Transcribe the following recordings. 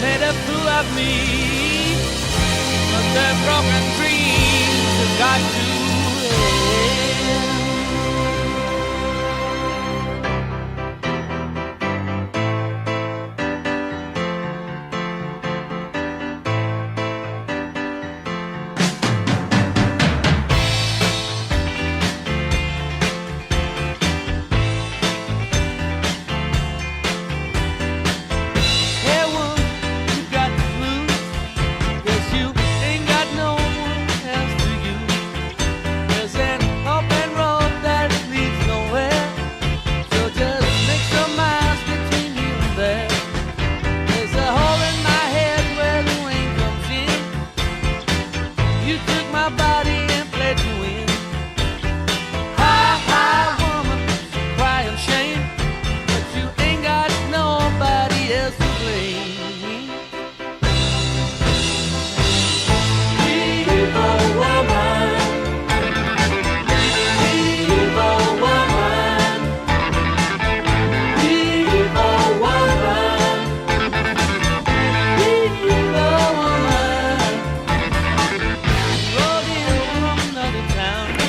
made a fool of me, but the broken dreams have got to end.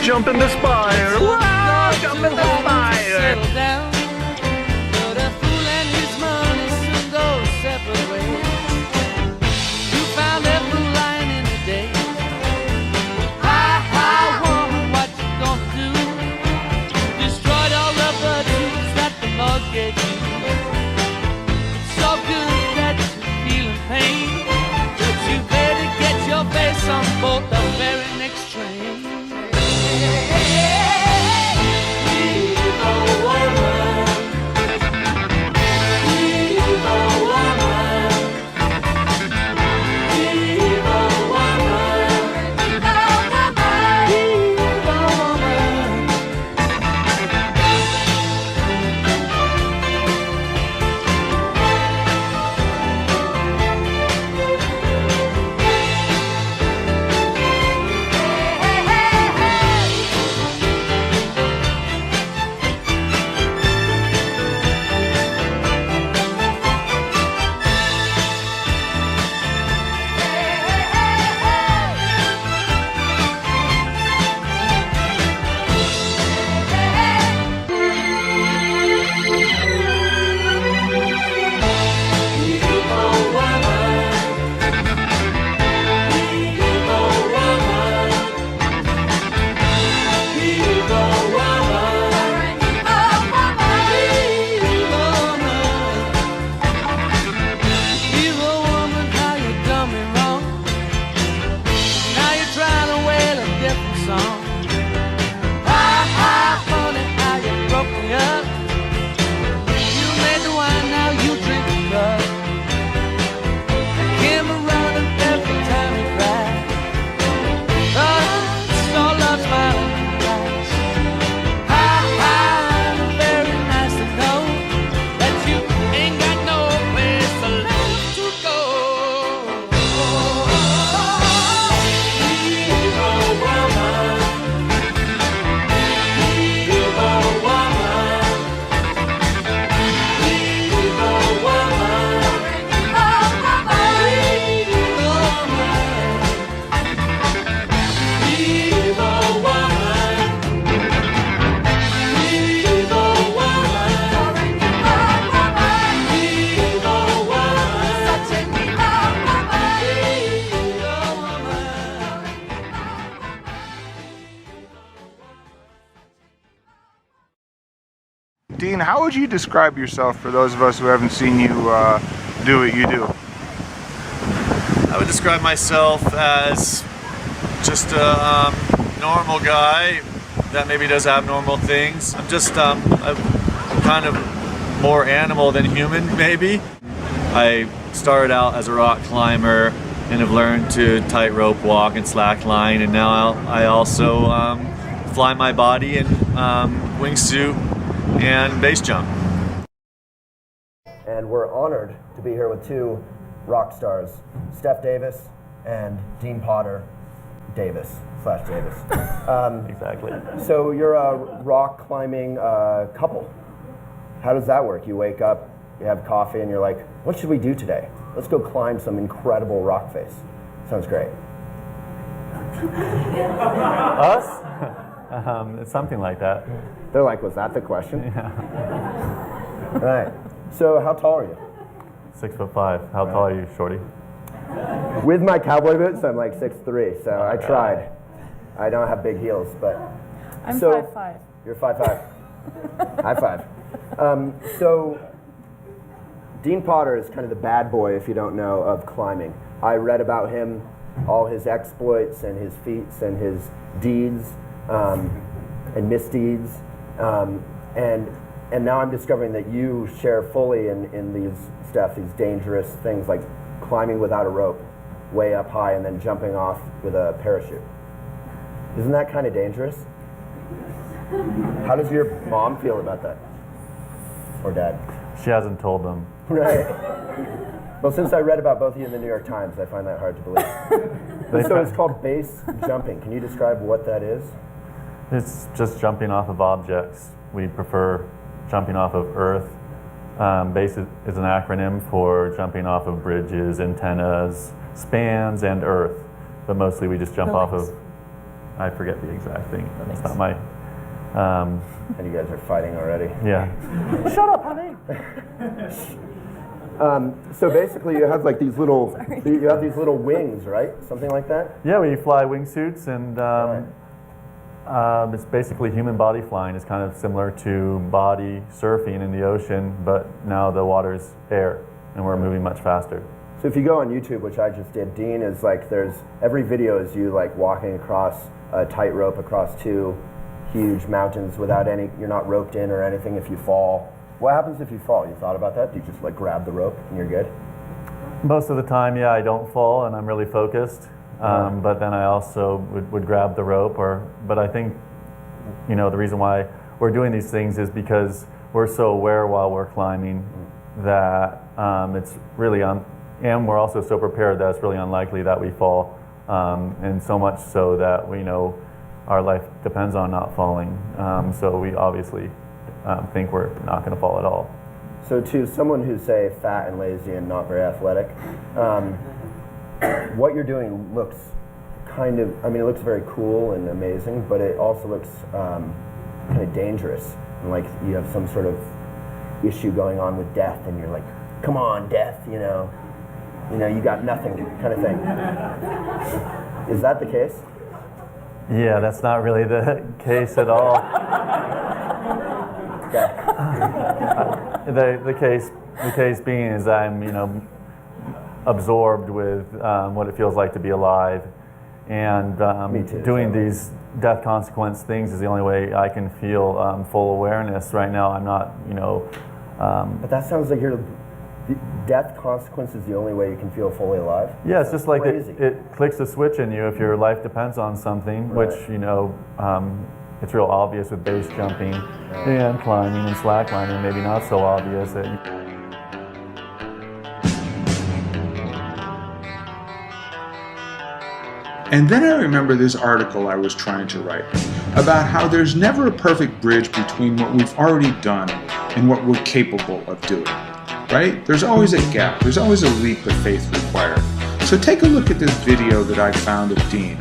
Jump in the spire! Wow, jump in the spire! But a fool and his money soon go separate ways. You found that fool lying in the day. Hi, hi, woman, what you gonna do? Destroyed all the virtues that the Lord gave you. It's so good that you're feeling pain, but you better get your face on board the very next train. Dean, how would you describe yourself for those of us who haven't seen you do what you do? I would describe myself as just a normal guy that maybe does abnormal things. I'm just a kind of more animal than human, maybe. I started out as a rock climber and have learned to tightrope walk and slackline, and now I also fly my body in wingsuit and base jump. And we're honored to be here with two rock stars, Steph Davis and Dean Potter Davis. Exactly. So you're a rock climbing couple. How does that work? You wake up you have coffee, and you're like, what should we do today? Let's go climb some incredible rock face. Sounds great. Us? It's something like that. They're like, was that the question? Yeah. All right. So how tall are you? 6'5". How tall are you, Shorty? With my cowboy boots, I'm like 6'3", so I tried. I don't have big heels, but... I'm so, 5'5". You're 5'5". High five. So, Dean Potter is kind of the bad boy, if you don't know, of climbing. I read about him, all his exploits and his feats and his deeds and misdeeds. And now I'm discovering that you share fully in these these dangerous things like climbing without a rope, way up high, and then jumping off with a parachute. Isn't that kind of dangerous? How does your mom feel about that? Or dad? She hasn't told them. Right. Well, since I read about both of you in the New York Times, I find that hard to believe. So it's called base jumping. Can you describe what that is? It's just jumping off of objects. We prefer jumping off of Earth. BASE is an acronym for jumping off of bridges, antennas, spans, and Earth. But mostly we just jump off of, I forget the exact thing. It's not my... And you guys are fighting already. Yeah. Shut up, honey! So basically you have like these little, you have these little wings, right? Something like that? Yeah, we fly wingsuits, and it's basically human body flying. It's kind of similar to body surfing in the ocean, but now the water's air, and we're moving much faster. So if you go on YouTube, which I just did, Dean is like, every video is you like walking across a tightrope across two huge mountains without you're not roped in or anything if you fall. What happens if you fall? You thought about that? Do you just like grab the rope and you're good? Most of the time, yeah, I don't fall, and I'm really focused. But then I also would grab the rope, but I think, the reason why we're doing these things is because we're so aware while we're climbing that it's really and we're also so prepared that it's really unlikely that we fall, and so much so that we know our life depends on not falling. So we obviously think we're not going to fall at all. So to someone who's, say, fat and lazy and not very athletic, what you're doing looks it looks very cool and amazing, but it also looks kind of dangerous. And like you have some sort of issue going on with death, and you're like, come on, death, you got nothing kind of thing. Is that the case? Yeah, that's not really the case at all. Okay. The case being is I'm, absorbed with what it feels like to be alive, and doing these death consequence things is the only way I can feel full awareness. Right now, I'm not, But that sounds like death consequence is the only way you can feel fully alive? Yeah, it's just like crazy. it clicks a switch in you if your life depends on something, right. Which, it's real obvious with base jumping and climbing and slacklining, maybe not so obvious. And then I remember this article I was trying to write about how there's never a perfect bridge between what we've already done and what we're capable of doing, right? There's always a gap. There's always a leap of faith required. So take a look at this video that I found of Dean.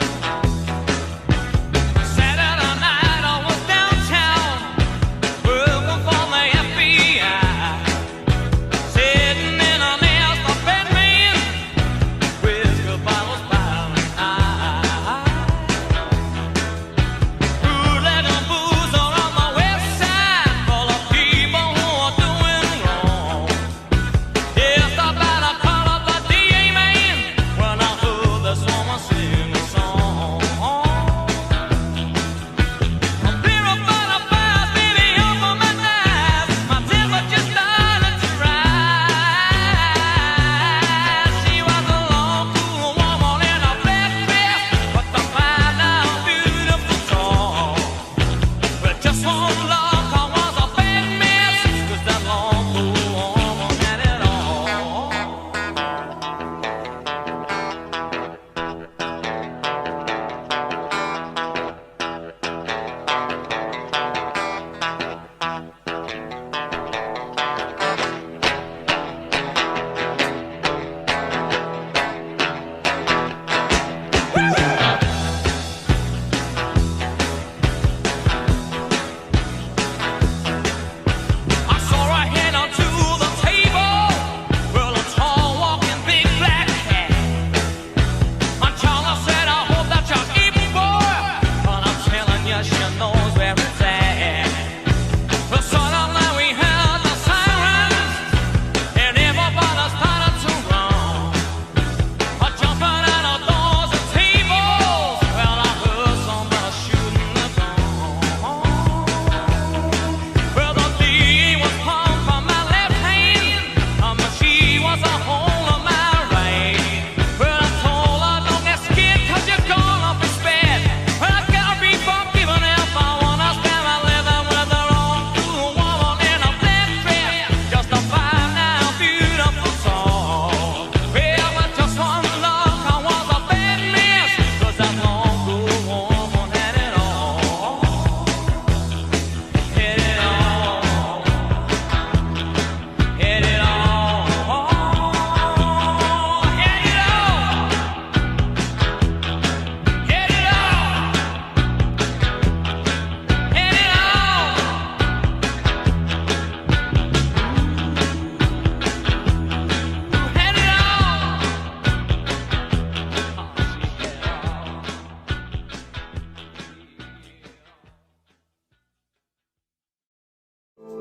Sing a song.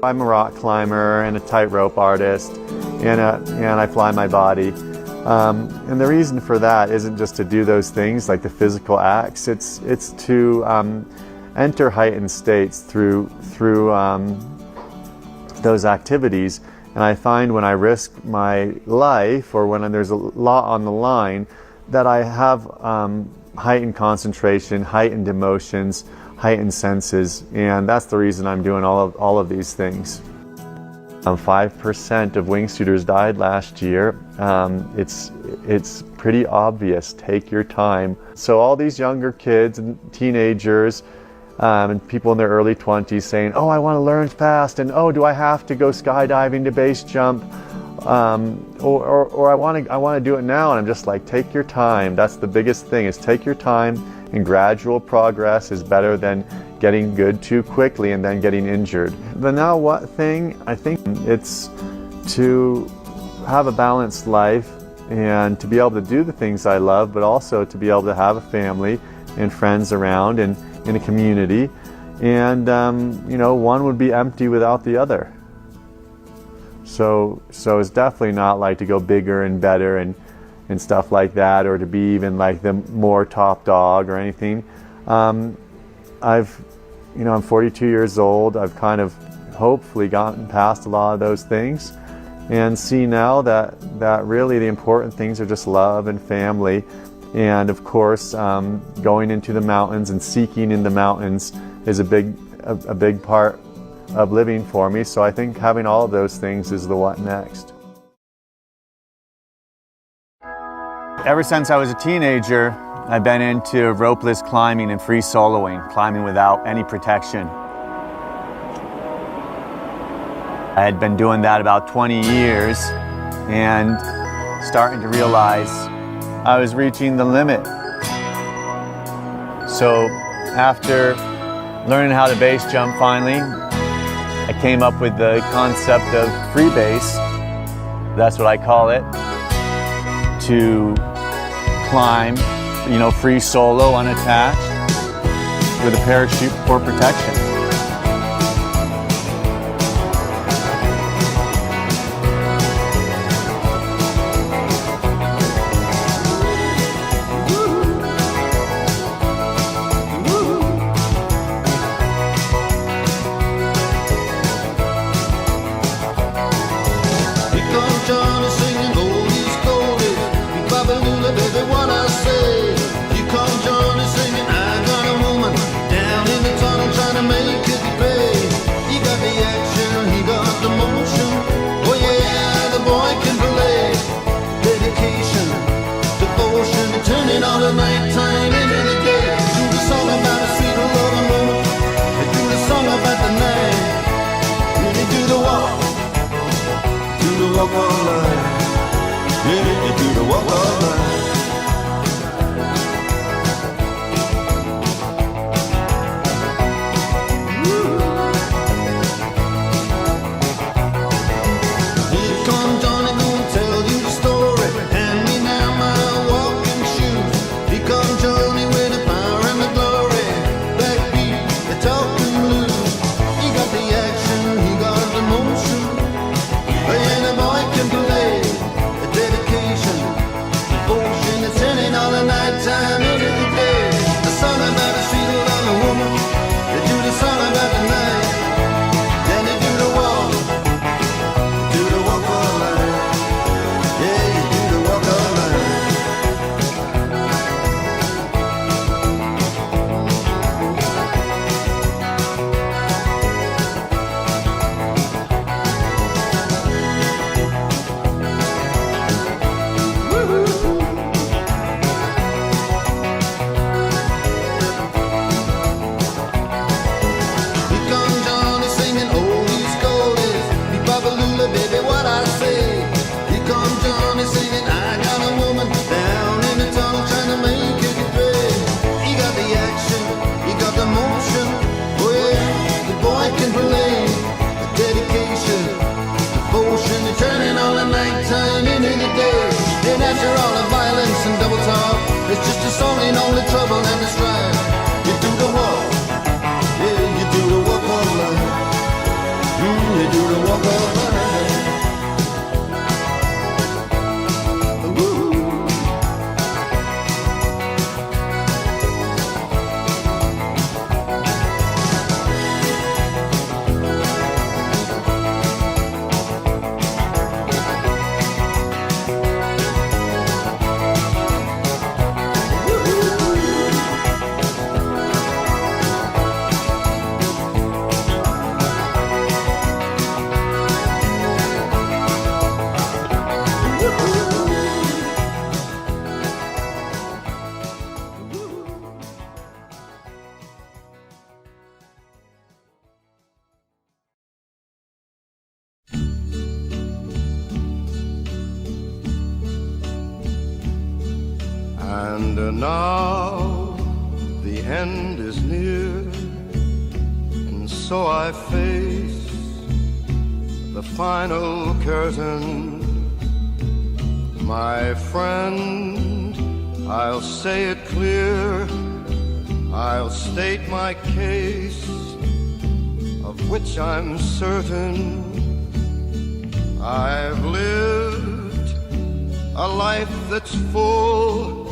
I'm a rock climber and a tightrope artist, and I fly my body. And the reason for that isn't just to do those things like the physical acts. It's to enter heightened states through those activities. And I find when I risk my life or when there's a lot on the line, that I have heightened concentration, heightened emotions, heightened senses, and that's the reason I'm doing all of these things. 5% of wingsuiters died last year. It's pretty obvious. Take your time. So all these younger kids and teenagers and people in their early 20s saying, oh, I want to learn fast, and oh, do I have to go skydiving to base jump? Or I want to do it now, and I'm just like, take your time. That's the biggest thing, is take your time, and gradual progress is better than getting good too quickly and then getting injured. The now what thing, I think it's to have a balanced life and to be able to do the things I love, but also to be able to have a family and friends around and in a community. And one would be empty without the other. So it's definitely not like to go bigger and better and stuff like that, or to be even like the more top dog or anything. I'm 42 years old. I've kind of hopefully gotten past a lot of those things and see now that really the important things are just love and family. And of course, going into the mountains and seeking in the mountains is a big part of living for me. So I think having all of those things is the what next. Ever since I was a teenager, I've been into ropeless climbing and free soloing, climbing without any protection. I had been doing that about 20 years and starting to realize I was reaching the limit. So after learning how to base jump finally, I came up with the concept of free base, that's what I call it, to climb, free solo, unattached, with a parachute for protection. And now the end is near, and so I face the final curtain. My friend, I'll say it clear, I'll state my case, of which I'm certain. I've lived a life that's full.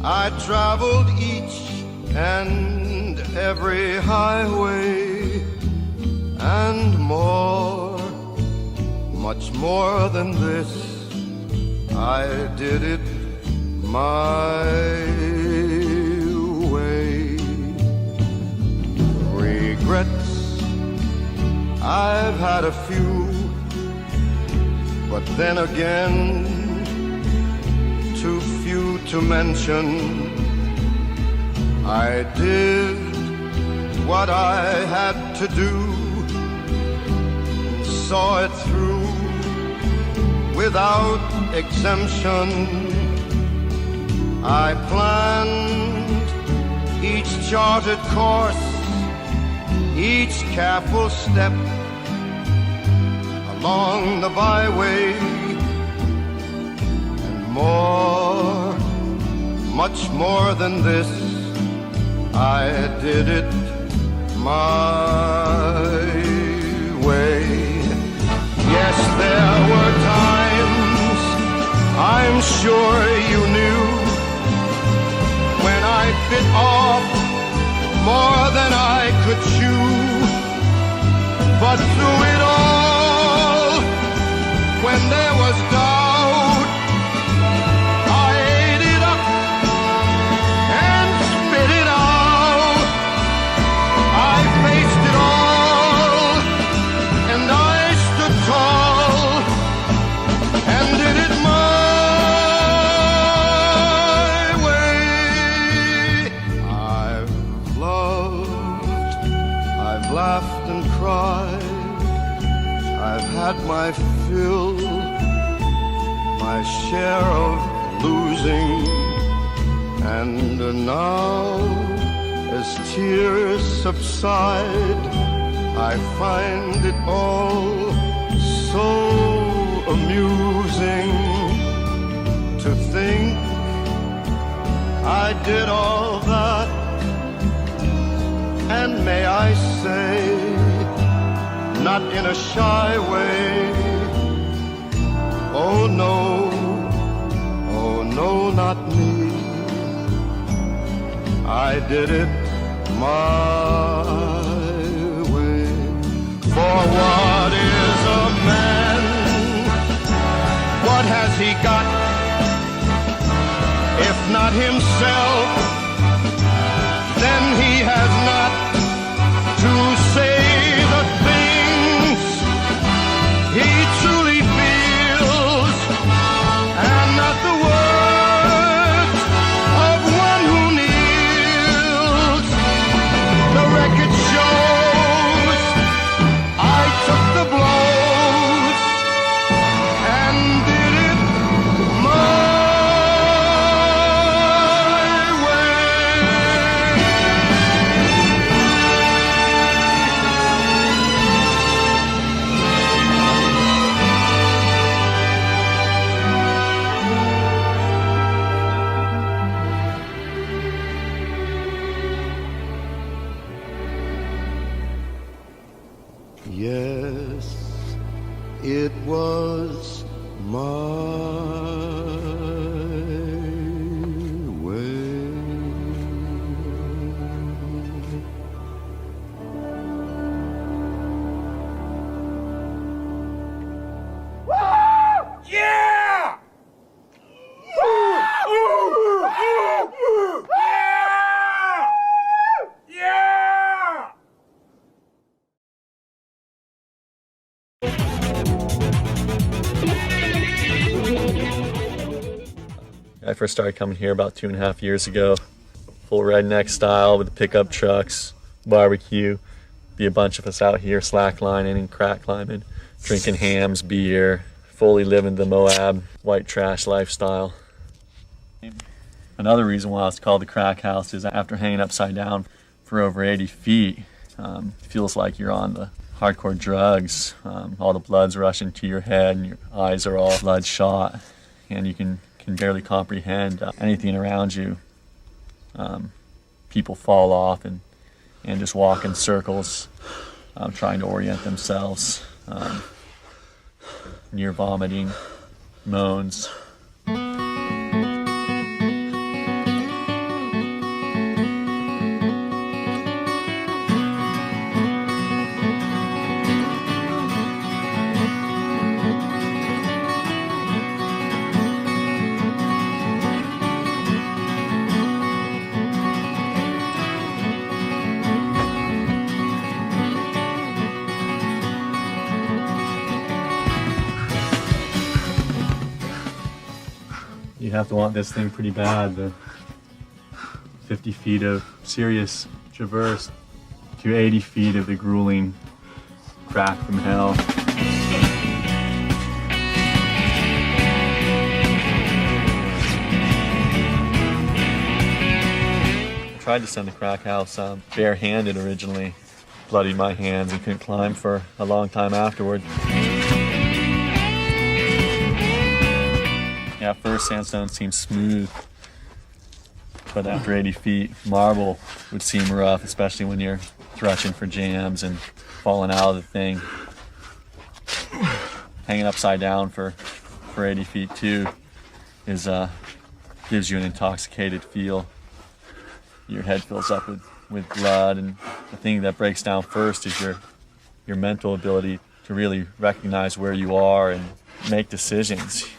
I traveled each and every highway, and more, much more than this, I did it my way. Regrets, I've had a few, but then again, too few to mention. I did what I had to do, and saw it through without exemption. I planned each charted course, each careful step along the byway, and more, much more than this, I did it my way. Yes, there were times, I'm sure you knew, when I bit off more than I could chew. But through it all, when there was doubt, I ate it up and spit it out. I faced it all, and I stood tall and did it my way. I've loved, I've laughed and cried, I've had my fill, my share of losing, and now, as tears subside, I find it all so amusing to think I did all that, and may I say, not in a shy way. Oh no, not me. I did it my way. For what is a man? What has he got? If not himself, then he has not to say the things he truly feels, and not the words of one who kneels. The record shows I took the blows and did it my Yes, it was my way. Yeah! Yeah! I first started coming here about 2.5 years ago. Full redneck style with the pickup trucks, barbecue. Be a bunch of us out here slacklining and crack climbing, drinking hams, beer, fully living the Moab white trash lifestyle. Another reason why it's called the crack house is after hanging upside down for over 80 feet, it feels like you're on the hardcore drugs. All the blood's rushing to your head and your eyes are all bloodshot, and you can barely comprehend anything around you. People fall off and just walk in circles, trying to orient themselves. Near vomiting, moans. You have to want this thing pretty bad. The 50 feet of serious traverse to 80 feet of the grueling crack from hell. I tried to send the crack house barehanded originally. Bloodied my hands and couldn't climb for a long time afterward. Yeah, at first sandstone seemed smooth, but after 80 feet, marble would seem rough, especially when you're threshing for jams and falling out of the thing. Hanging upside down for 80 feet too is gives you an intoxicated feel. Your head fills up with blood, and the thing that breaks down first is your mental ability to really recognize where you are and make decisions.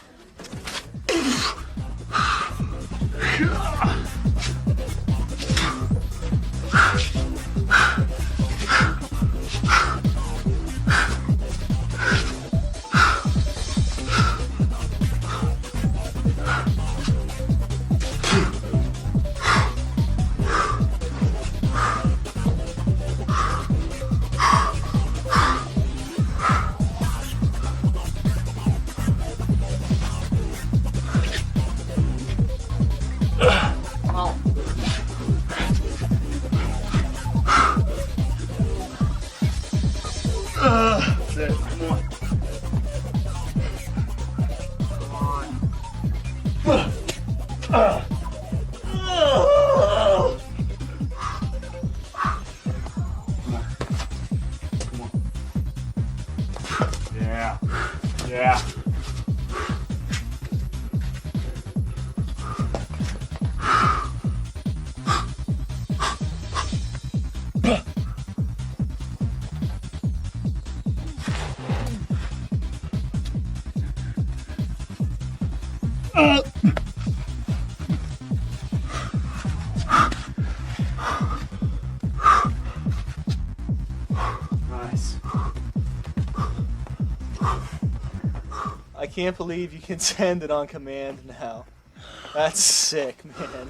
Yeah. Nice. I can't believe you can send it on command now. That's sick, man.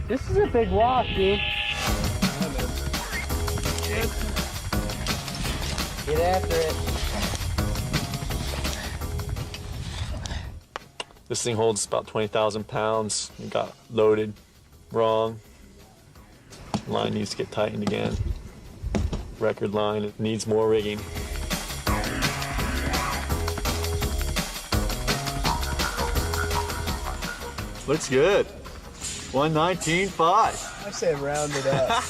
This is a big walk, dude. Get after it. This thing holds about 20,000 pounds. It got loaded wrong. Line needs to get tightened again. Record line, it needs more rigging. Looks good. 119.5. I say round it up.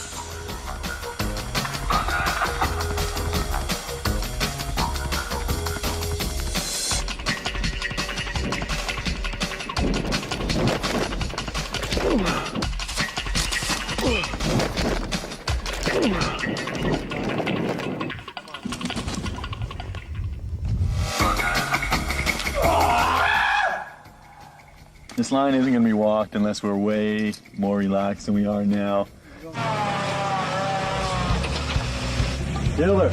This line isn't going to be walked unless we're way more relaxed than we are now. Killer.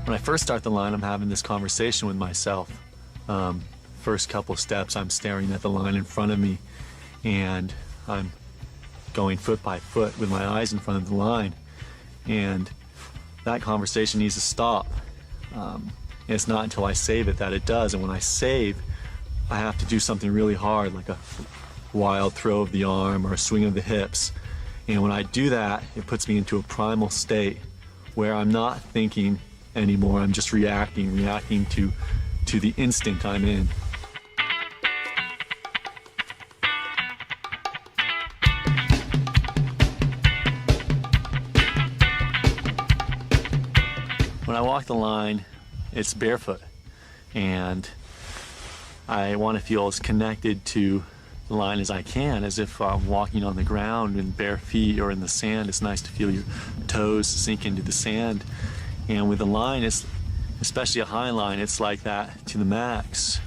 When I first start the line, I'm having this conversation with myself. First couple steps, I'm staring at the line in front of me, and I'm going foot by foot with my eyes in front of the line. And that conversation needs to stop. And it's not until I save it that it does. And when I save, I have to do something really hard, like a wild throw of the arm or a swing of the hips. And when I do that, it puts me into a primal state where I'm not thinking anymore. I'm just reacting to the instinct I'm in. When I walk the line, it's barefoot, and I want to feel as connected to the line as I can, as if I'm walking on the ground in bare feet or in the sand. It's nice to feel your toes sink into the sand. And with the line, it's, especially a high line, it's like that to the max.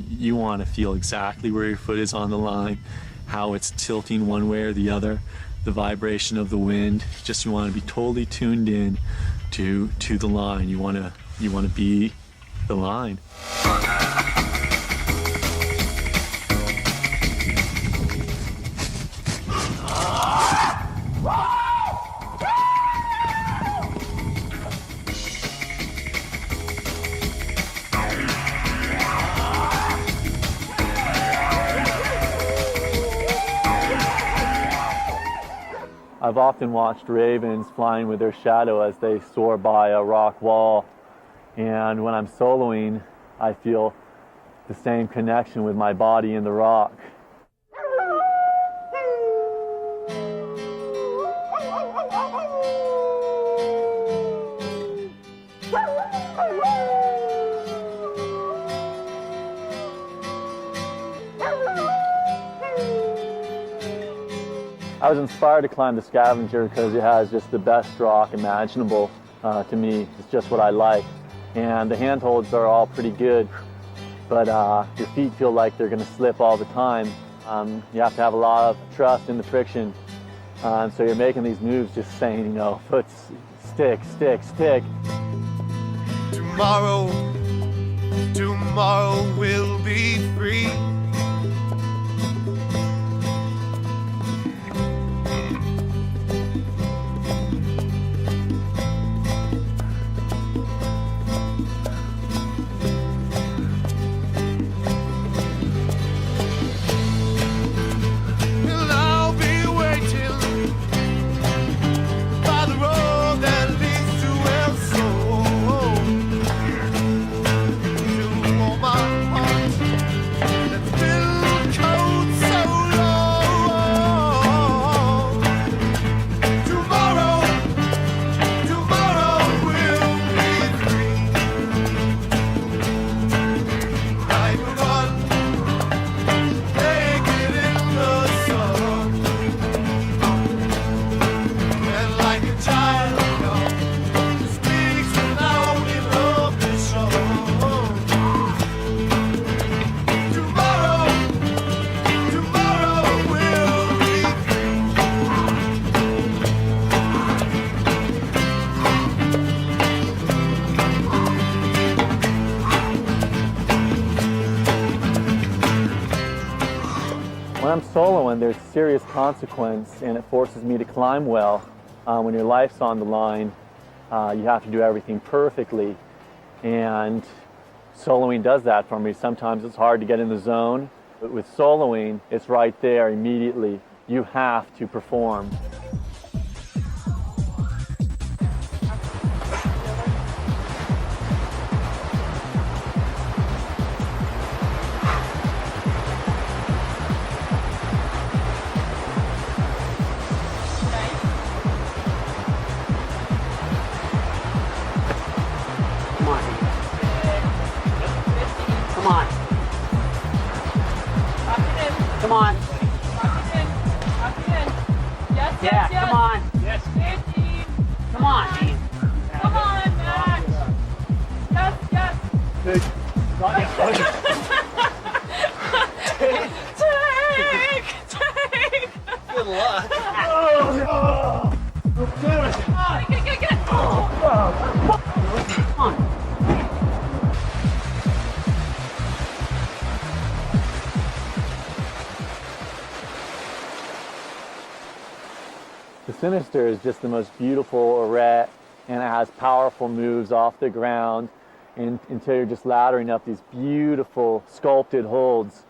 You want to feel exactly where your foot is on the line, how it's tilting one way or the other, the vibration of the wind. Just you want to be totally tuned in to the line. You want to be the line. I've often watched ravens flying with their shadow as they soar by a rock wall. And when I'm soloing, I feel the same connection with my body in the rock. I was inspired to climb the Scavenger because it has just the best rock imaginable to me. It's just what I like. And the handholds are all pretty good, but your feet feel like they're going to slip all the time. You have to have a lot of trust in the friction. So you're making these moves just saying, you know, foot, stick, stick, stick. Tomorrow will be free. When I'm soloing, there's serious consequence, and it forces me to climb well. When your life's on the line, you have to do everything perfectly, and soloing does that for me. Sometimes it's hard to get in the zone, but with soloing, it's right there immediately. You have to perform. Come on. Yes, yeah, yes. Come on. Yes. 15. Come on. Come on, Max. Yes, yes. Take. Take. Good luck. Oh, no. Get it. Get it. Come on. Sinister is just the most beautiful arete, and it has powerful moves off the ground until you're just laddering up these beautiful sculpted holds.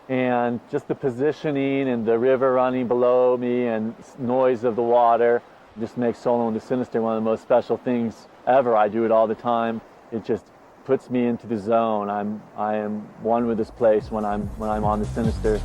And just the positioning and the river running below me and noise of the water just makes soloing the Sinister one of the most special things ever. I do it all the time. It just puts me into the zone. I am one with this place when I'm on the Sinister.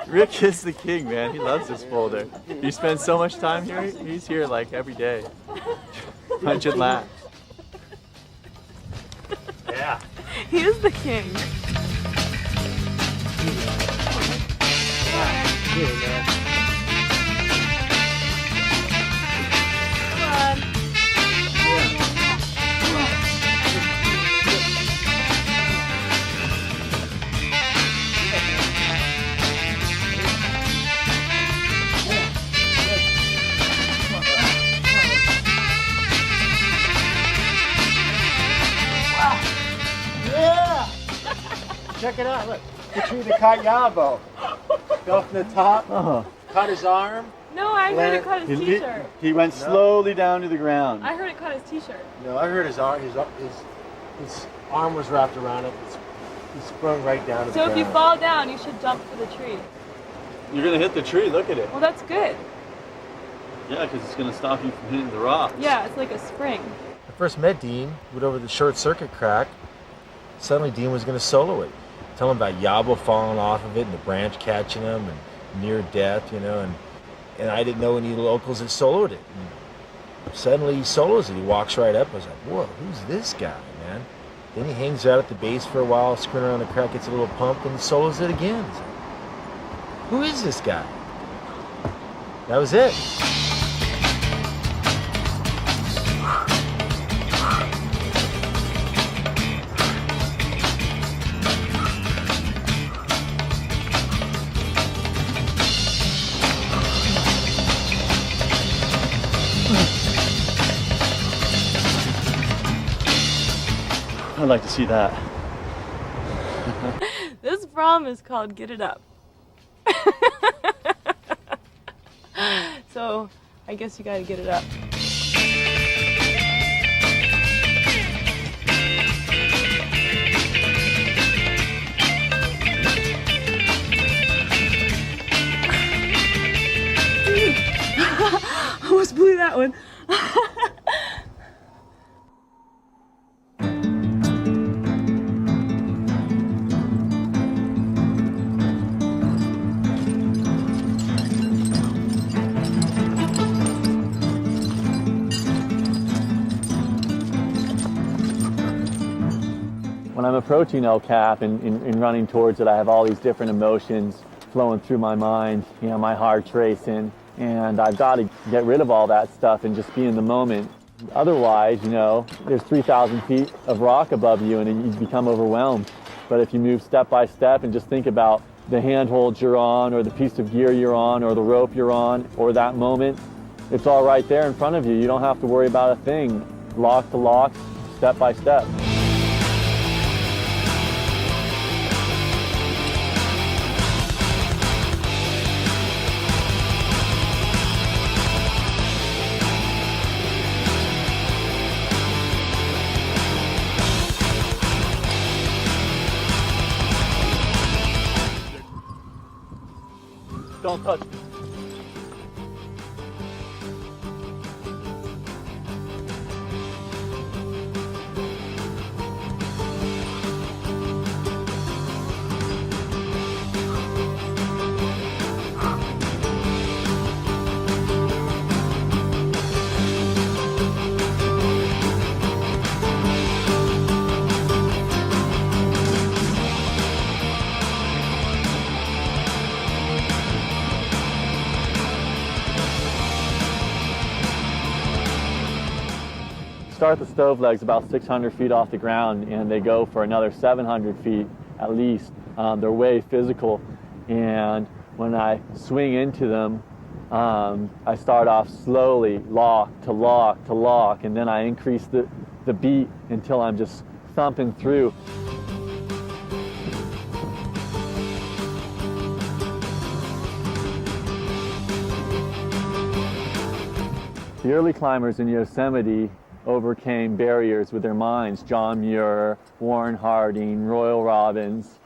Rick is the king, man. He loves this boulder. He spends so much time here. He's here like every day. 100 laps. Yeah. He is the king. Check it out, look. The tree that caught Yabo. Fell from the top, caught his arm. No, I heard it caught his t-shirt. He went slowly down to the ground. I heard it caught his t-shirt. No, I heard his arm arm was wrapped around it. He sprung right down to the ground. So if you fall down, you should jump for the tree. You're going to hit the tree, look at it. Well, that's good. Yeah, because it's going to stop you from hitting the rocks. Yeah, it's like a spring. I first met Dean, went over the short circuit crack. Suddenly Dean was going to solo it. Tell him about Yabo falling off of it and the branch catching him and near death, you know, and I didn't know any locals that soloed it. And suddenly he solos it. He walks right up. I was like, whoa, who's this guy, man? Then he hangs out at the base for a while, screwing around the crack, gets a little pump, and he solos it again. It's like, who is this guy? That was it. I'd like to see that. This prom is called Get It Up. So I guess you gotta get it up. Almost blew that one. when I'm approaching El Cap and running towards it, I have all these different emotions flowing through my mind, my heart's racing, and I've got to get rid of all that stuff and just be in the moment. Otherwise, there's 3,000 feet of rock above you and you become overwhelmed. But if you move step by step and just think about the handholds you're on, or the piece of gear you're on, or the rope you're on, or that moment, it's all right there in front of you. You don't have to worry about a thing. Lock to lock, step by step. Don't touch me. Start the stove legs about 600 feet off the ground, and they go for another 700 feet at least. They're way physical, and when I swing into them, I start off slowly, lock to lock to lock, and then I increase the beat until I'm just thumping through. The early climbers in Yosemite overcame barriers with their minds. John Muir, Warren Harding, Royal Robbins.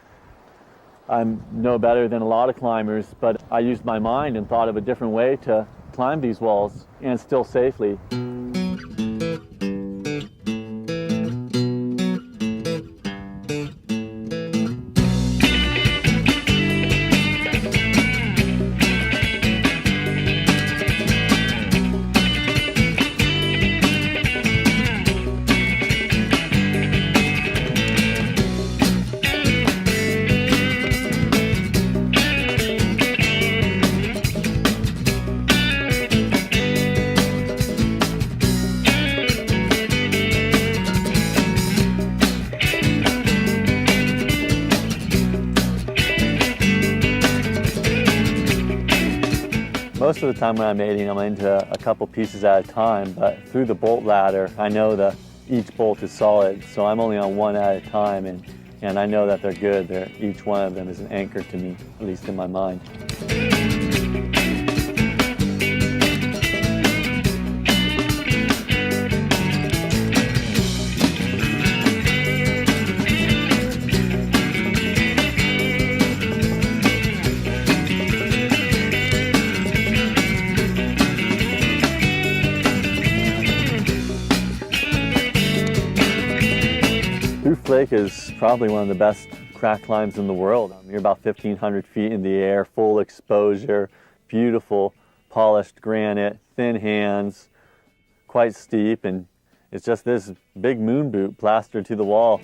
I'm no better than a lot of climbers, but I used my mind and thought of a different way to climb these walls, and still safely. Most of the time when I'm mating, I'm into a couple pieces at a time, but through the bolt ladder, I know that each bolt is solid, so I'm only on one at a time, and I know that they're good. Each one of them is an anchor to me, at least in my mind. Lake is probably one of the best crack climbs in the world. You're about 1,500 feet in the air, full exposure, beautiful polished granite, thin hands, quite steep, and it's just this big moon boot plastered to the wall.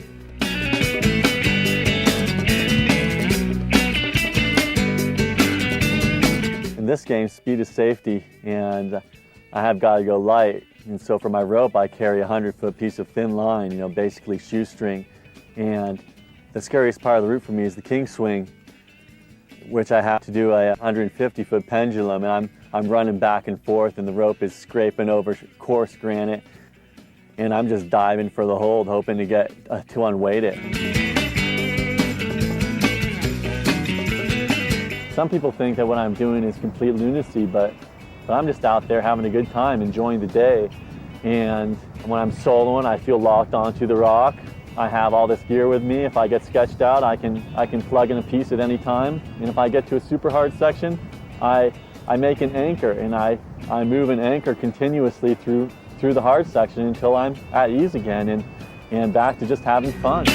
In this game, speed is safety, and I have got to go light. And so for my rope, I carry a 100-foot piece of thin line, basically shoestring. And the scariest part of the route for me is the king swing, which I have to do a 150-foot pendulum, and I'm running back and forth, and the rope is scraping over coarse granite, and I'm just diving for the hold, hoping to get to unweight it. Some people think that what I'm doing is complete lunacy, but I'm just out there having a good time, enjoying the day. And when I'm soloing, I feel locked onto the rock. I have all this gear with me. If I get sketched out, I can plug in a piece at any time. And if I get to a super hard section, I make an anchor, and I move an anchor continuously through the hard section until I'm at ease again and back to just having fun.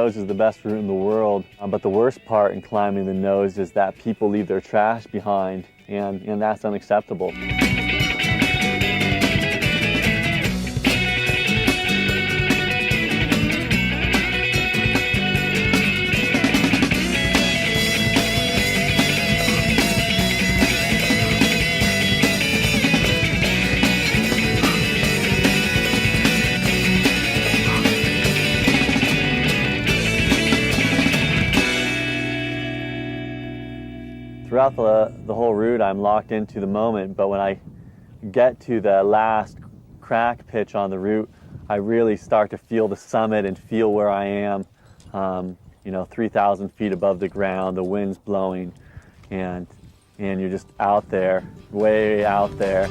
nose is the best route in the world, but the worst part in climbing the nose is that people leave their trash behind, and that's unacceptable. Throughout the whole route, I'm locked into the moment, but when I get to the last crack pitch on the route, I really start to feel the summit and feel where I am, 3,000 feet above the ground, the wind's blowing, and you're just out there, way out there.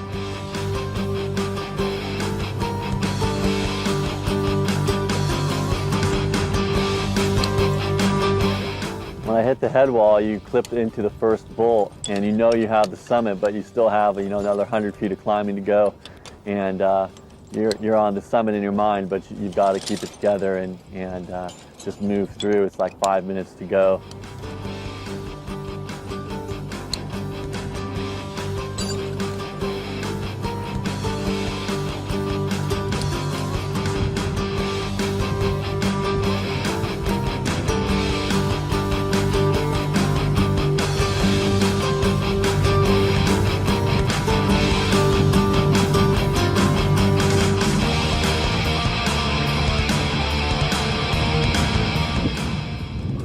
When I hit the head wall, you clip into the first bolt, and you know you have the summit, but you still have another 100 feet of climbing to go, and you're on the summit in your mind, but you've got to keep it together and just move through. It's like 5 minutes to go.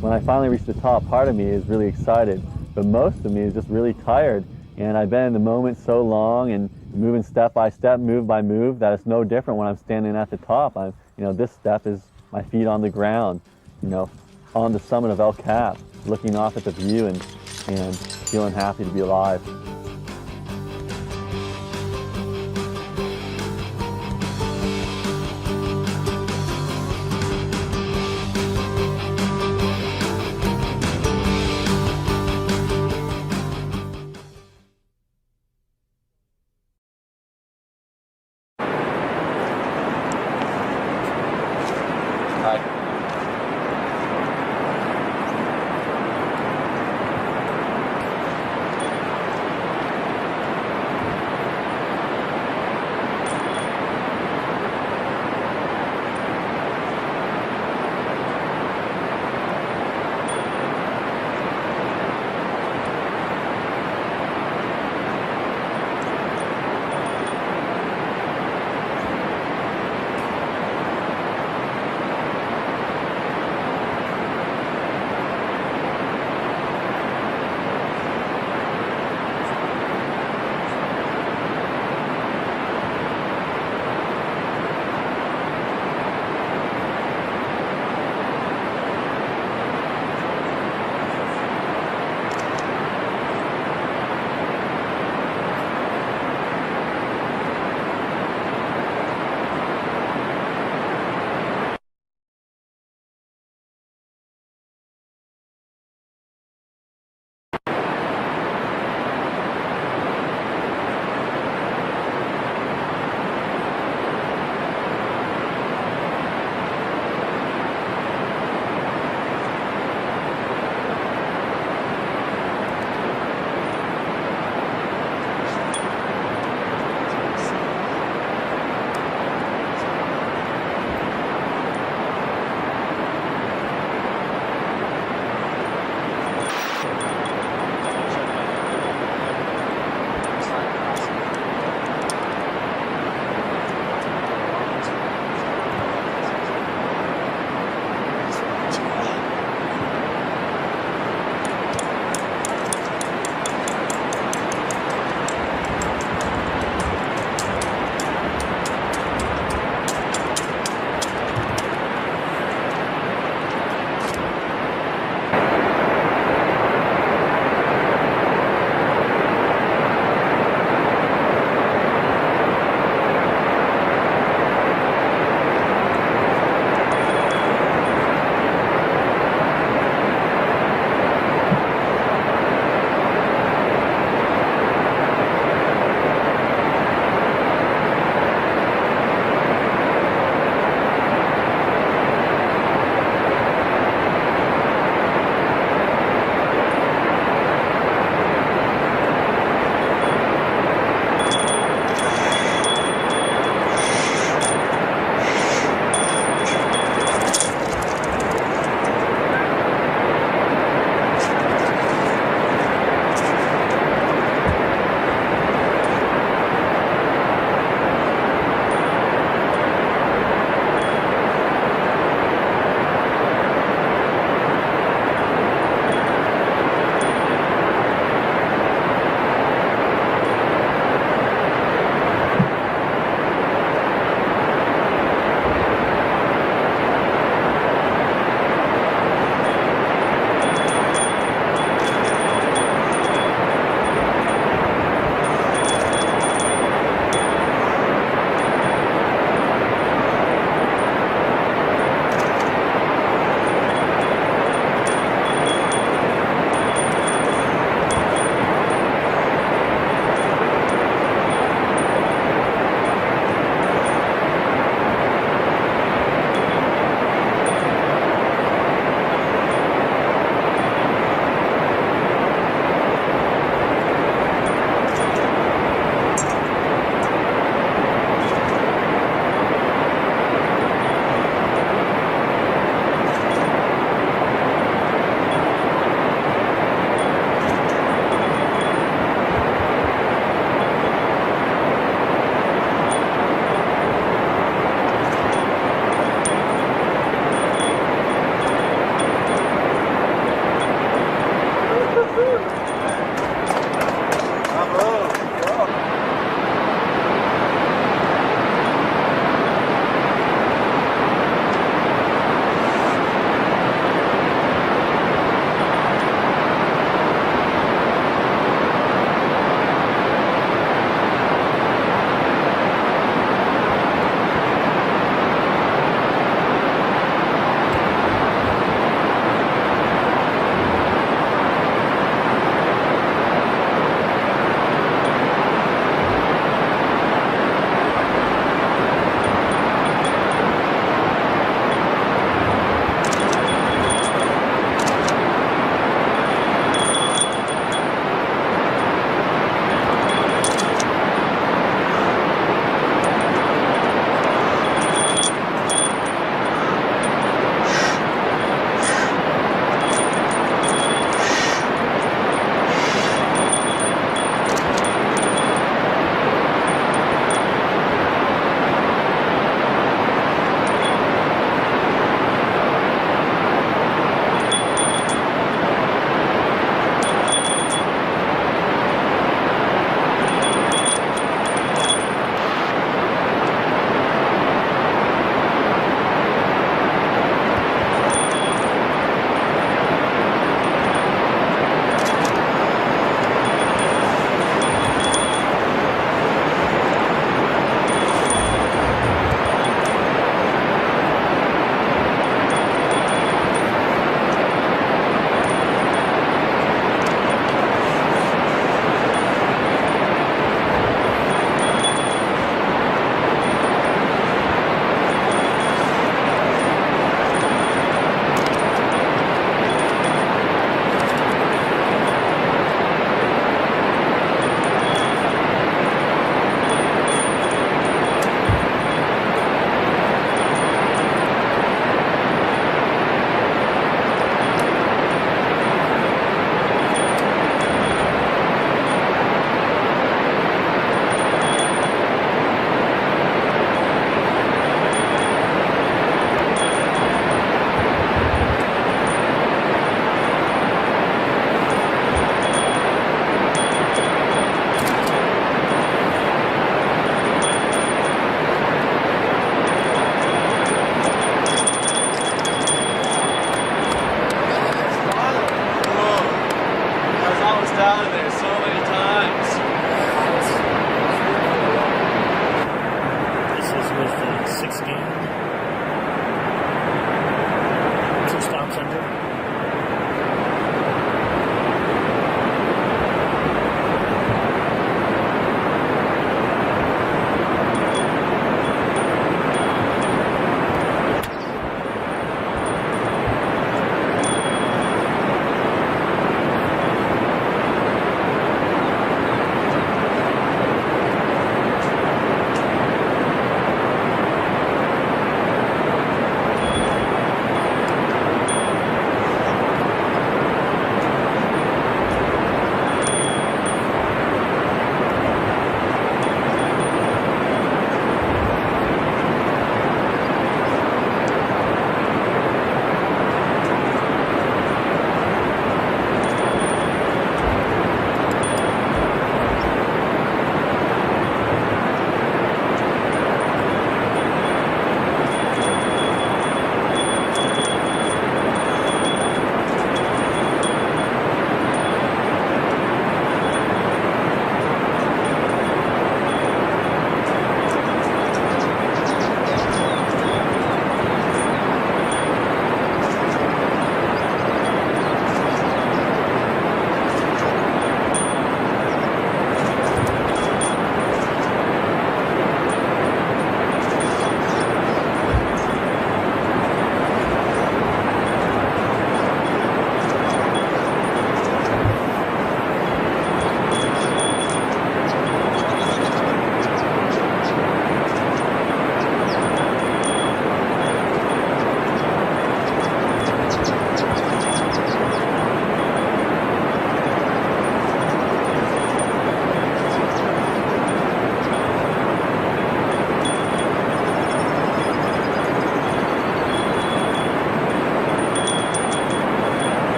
When I finally reach the top, part of me is really excited, but most of me is just really tired. And I've been in the moment so long and moving step by step, move by move, that it's no different when I'm standing at the top. This step is my feet on the ground, on the summit of El Cap, looking off at the view and feeling happy to be alive.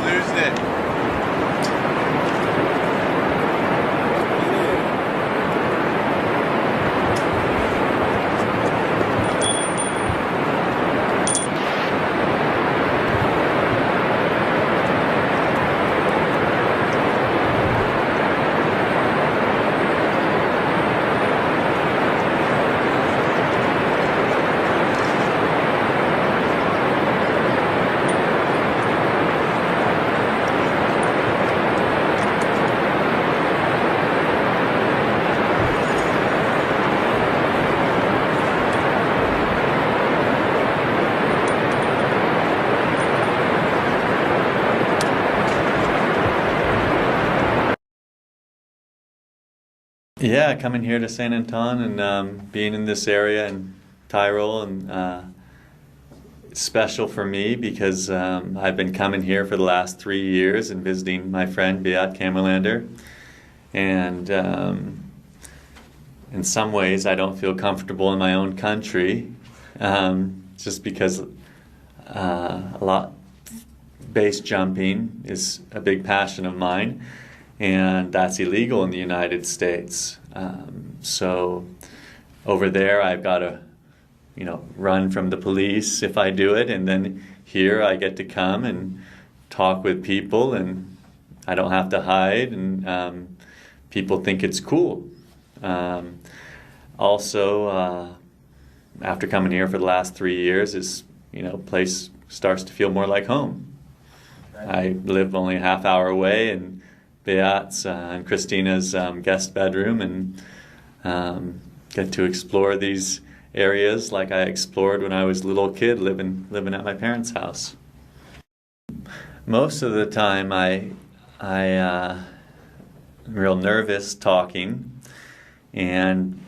losing it. Yeah, coming here to San Anton and being in this area in Tyrol, and it's special for me because I've been coming here for the last 3 years and visiting my friend Beat Kammerlander, and in some ways I don't feel comfortable in my own country, just because a lot base jumping is a big passion of mine. And that's illegal in the United States. So over there, I've got to, run from the police if I do it, and then here I get to come and talk with people, and I don't have to hide, and people think it's cool. Also, after coming here for the last 3 years, place starts to feel more like home. I live only a half hour away, and Beat's and Christina's guest bedroom, and get to explore these areas like I explored when I was a little kid living at my parents' house. Most of the time I'm real nervous talking, and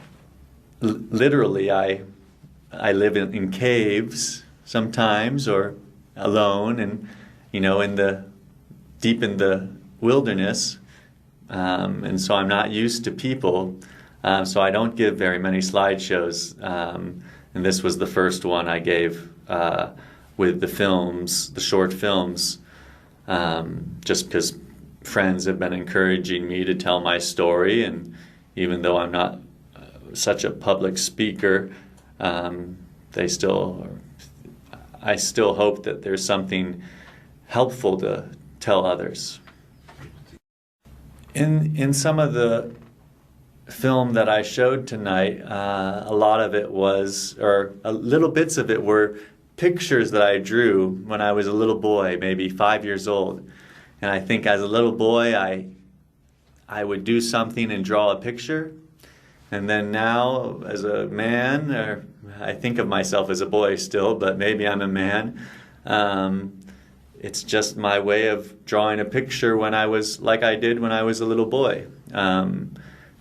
literally I live in caves sometimes, or alone, and deep in the wilderness, and so I'm not used to people, so I don't give very many slideshows, and this was the first one I gave with the short films, just because friends have been encouraging me to tell my story, and even though I'm not such a public speaker, I still hope that there's something helpful to tell others. In some of the film that I showed tonight, a lot of it was, or little bits of it were pictures that I drew when I was a little boy, maybe 5 years old. And I think as a little boy, I would do something and draw a picture. And then now, as a man, or I think of myself as a boy still, but maybe I'm a man, it's just my way of drawing a picture like I did when I was a little boy.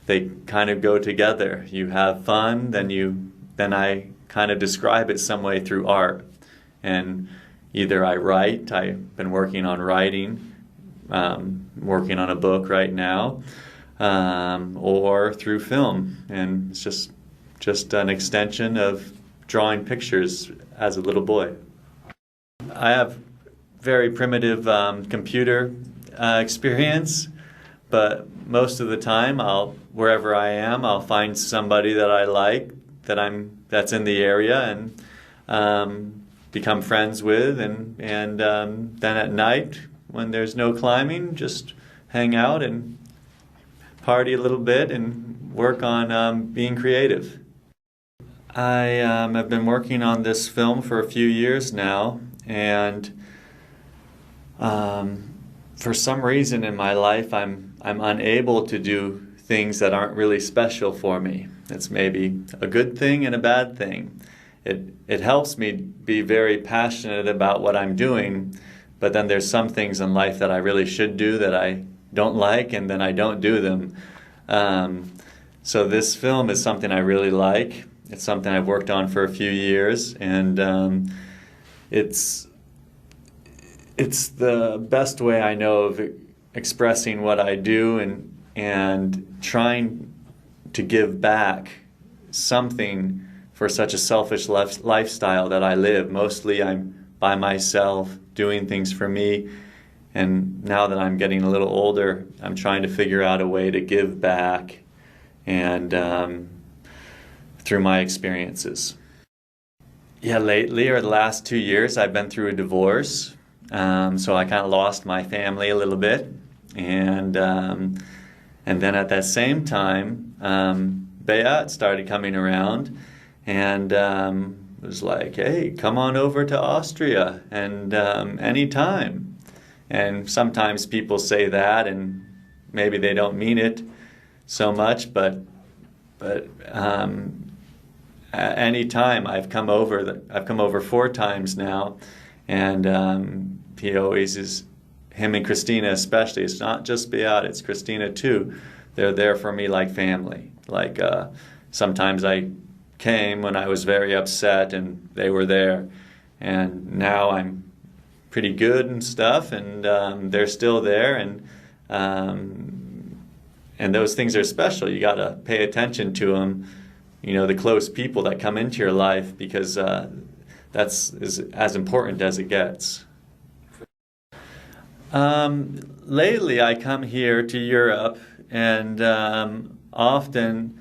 They kind of go together. You have fun, then I kind of describe it some way through art. And either I write, I've been working on writing, working on a book right now, or through film. And it's just an extension of drawing pictures as a little boy. I have very primitive computer experience, but most of the time, wherever I am, I'll find somebody that I like, that's in the area, and become friends with, and then at night, when there's no climbing, just hang out and party a little bit and work on being creative. I have been working on this film for a few years now, and for some reason in my life, I'm unable to do things that aren't really special for me. It's maybe a good thing and a bad thing. It helps me be very passionate about what I'm doing, but then there's some things in life that I really should do that I don't like, and then I don't do them. So this film is something I really like. It's something I've worked on for a few years, and it's the best way I know of expressing what I do, and trying to give back something for such a selfish lifestyle that I live. Mostly I'm by myself doing things for me, And now that I'm getting a little older, I'm trying to figure out a way to give back and through my experiences. Yeah, lately, or the last 2 years, I've been through a divorce. So I kind of lost my family a little bit. And then at that same time, Beat started coming around and was like, hey, come on over to Austria and anytime. And sometimes people say that and maybe they don't mean it so much, but at any time I've come over 4 times now, and he always is, him and Christina especially, it's not just Beat, it's Christina too. They're there for me like family. Like sometimes I came when I was very upset and they were there, and now I'm pretty good and stuff, and they're still there, and those things are special. You got to pay attention to them, the close people that come into your life, because that's as important as it gets. Lately, I come here to Europe, and often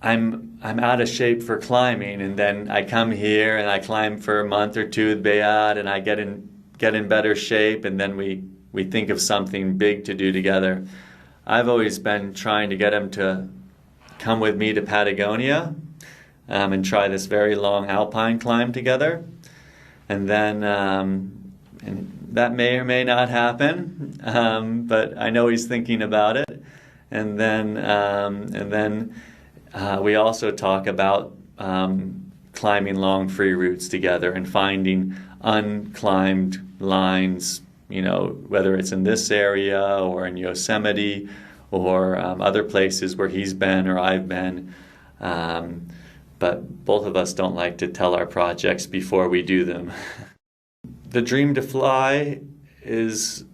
I'm out of shape for climbing, and then I come here and I climb for a month or two with Beat, and I get in better shape, and then we think of something big to do together. I've always been trying to get him to come with me to Patagonia and try this very long alpine climb together, and then and that may or may not happen, but I know he's thinking about it. And then we also talk about climbing long free routes together and finding unclimbed lines, whether it's in this area or in Yosemite or other places where he's been or I've been. But both of us don't like to tell our projects before we do them. The dream to fly is,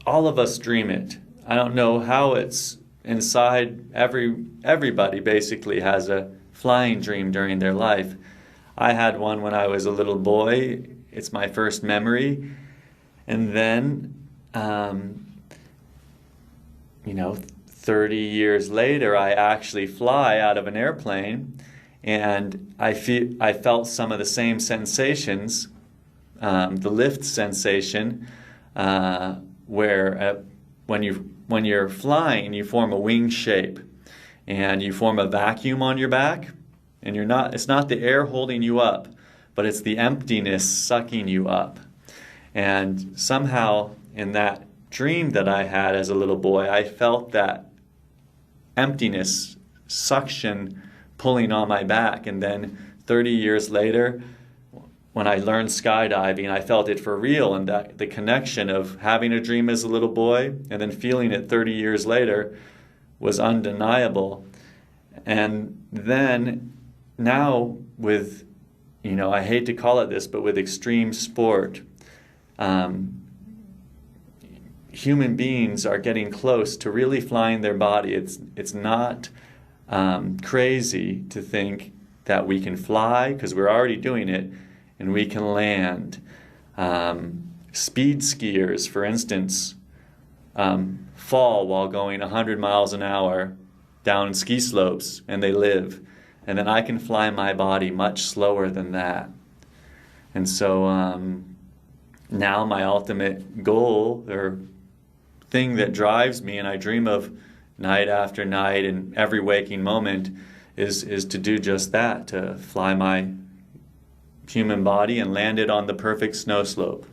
all of us dream it. I don't know how it's inside. Everybody basically has a flying dream during their life. I had one when I was a little boy. It's my first memory. And then, 30 years later, I actually fly out of an airplane, and I felt some of the same sensations. The lift sensation, where when you're flying, you form a wing shape, and you form a vacuum on your back, and it's not the air holding you up, but it's the emptiness sucking you up. And somehow in that dream that I had as a little boy, I felt that emptiness, suction pulling on my back. And then 30 years later, when I learned skydiving, I felt it for real, and that the connection of having a dream as a little boy and then feeling it 30 years later was undeniable. And then now with, I hate to call it this, but with extreme sport, human beings are getting close to really flying their body. It's not crazy to think that we can fly, because we're already doing it, and we can land. Speed skiers, for instance, fall while going 100 miles an hour down ski slopes, and they live. And then I can fly my body much slower than that. And so now my ultimate goal, or thing that drives me and I dream of night after night and every waking moment, is to do just that, to fly my human body and land it on the perfect snow slope.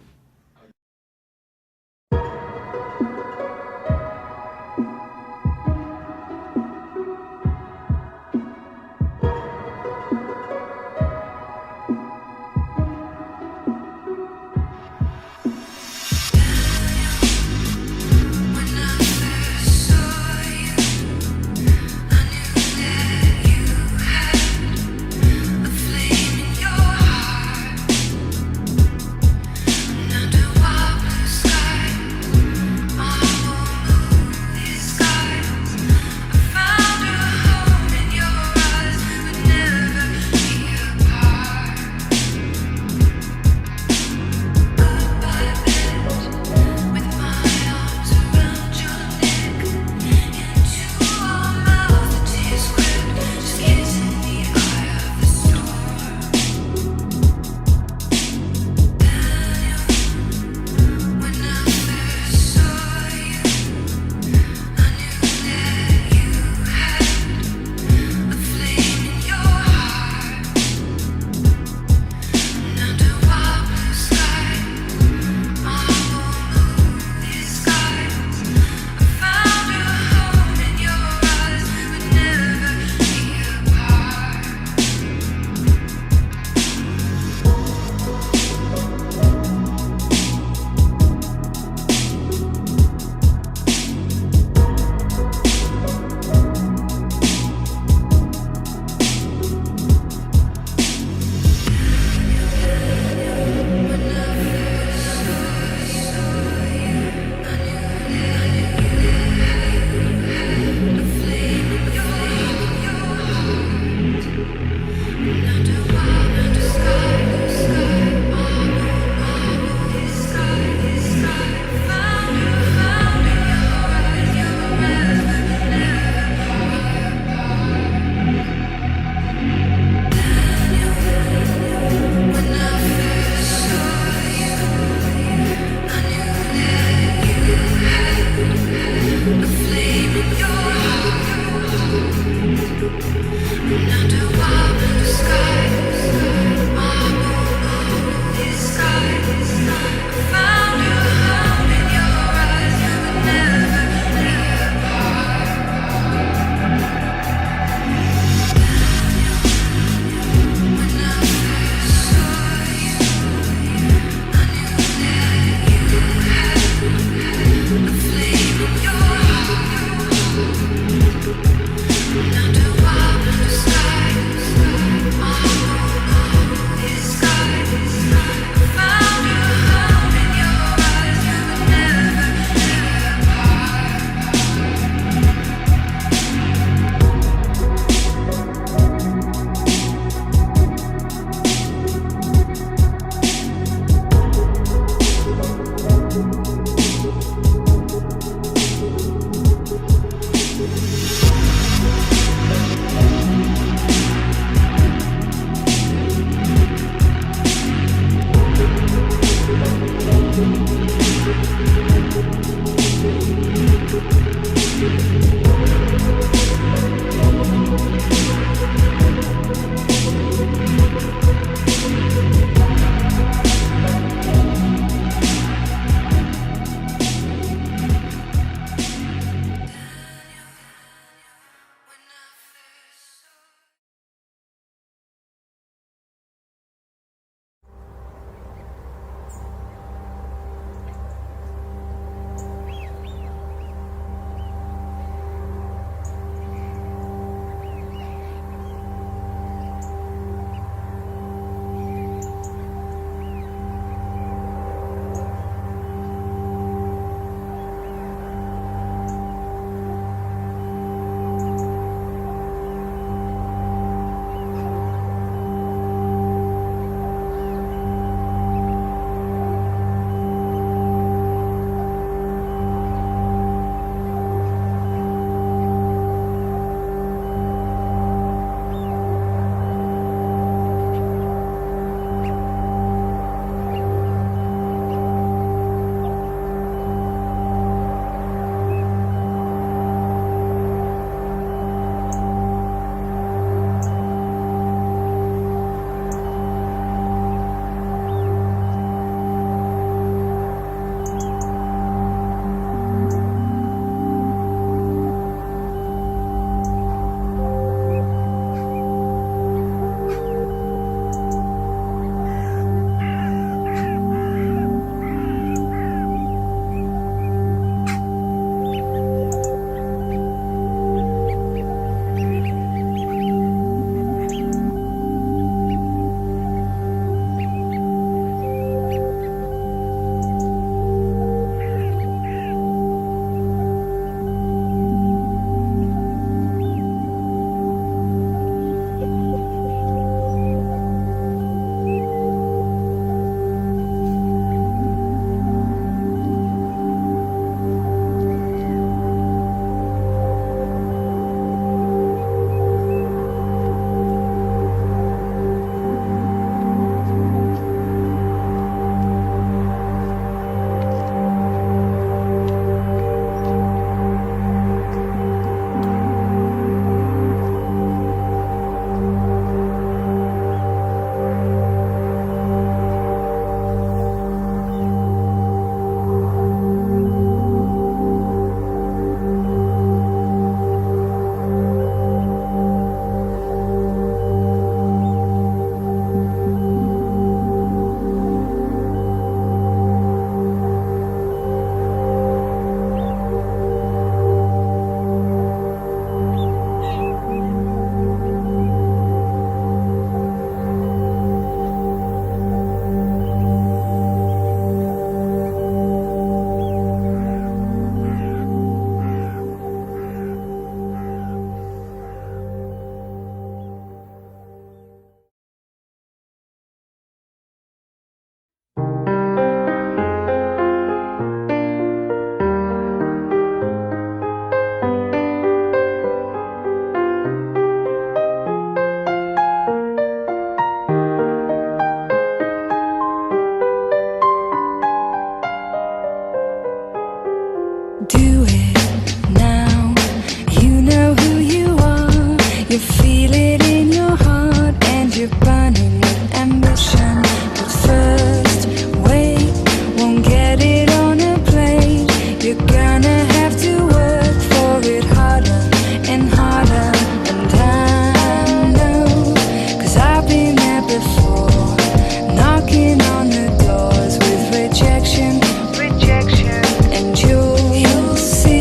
Rejection, and you'll see.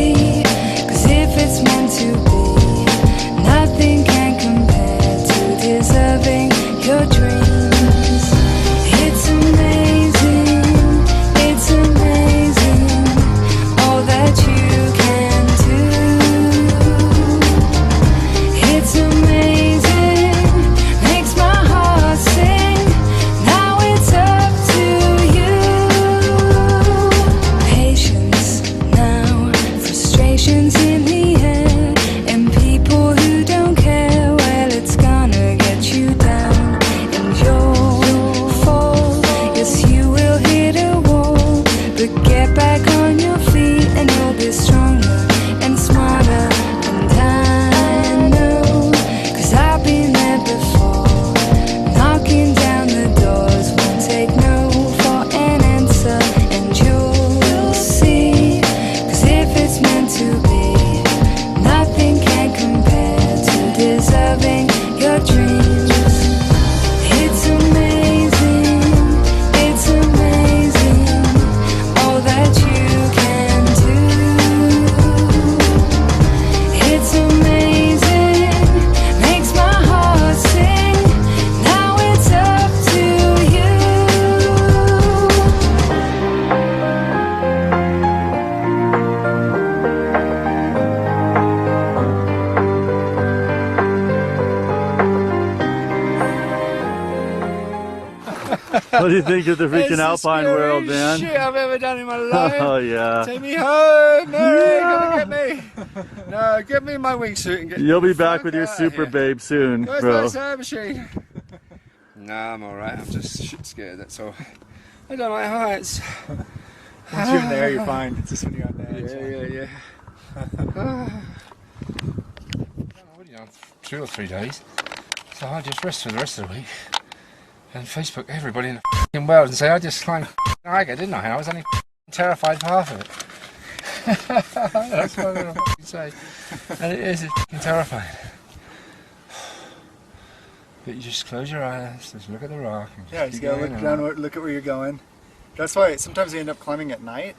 What do you think of the freaking alpine world, man? Shit I've ever done in my life. Oh yeah. Take me home, Mary, come and get me. No, get me in my wingsuit and get You'll me be back the with fuck your out of super here. babe soon, Where's bro. my sound machine? Nah, I'm alright. I'm just shit scared, that's all. I don't like heights. Once you're in there, you're fine. It's just when you're on the edge. Yeah. I've already done 2 or 3 days, so I just rest for the rest of the week. And Facebook everybody in the f***ing world and say I just climbed a Iger, didn't I? And I was only terrified for half of it. That's what I'm going to say. And it is f***ing terrifying. But you just close your eyes, just look at the rock. And Yeah, you just gotta look down, look at where you're going. That's why sometimes you end up climbing at night,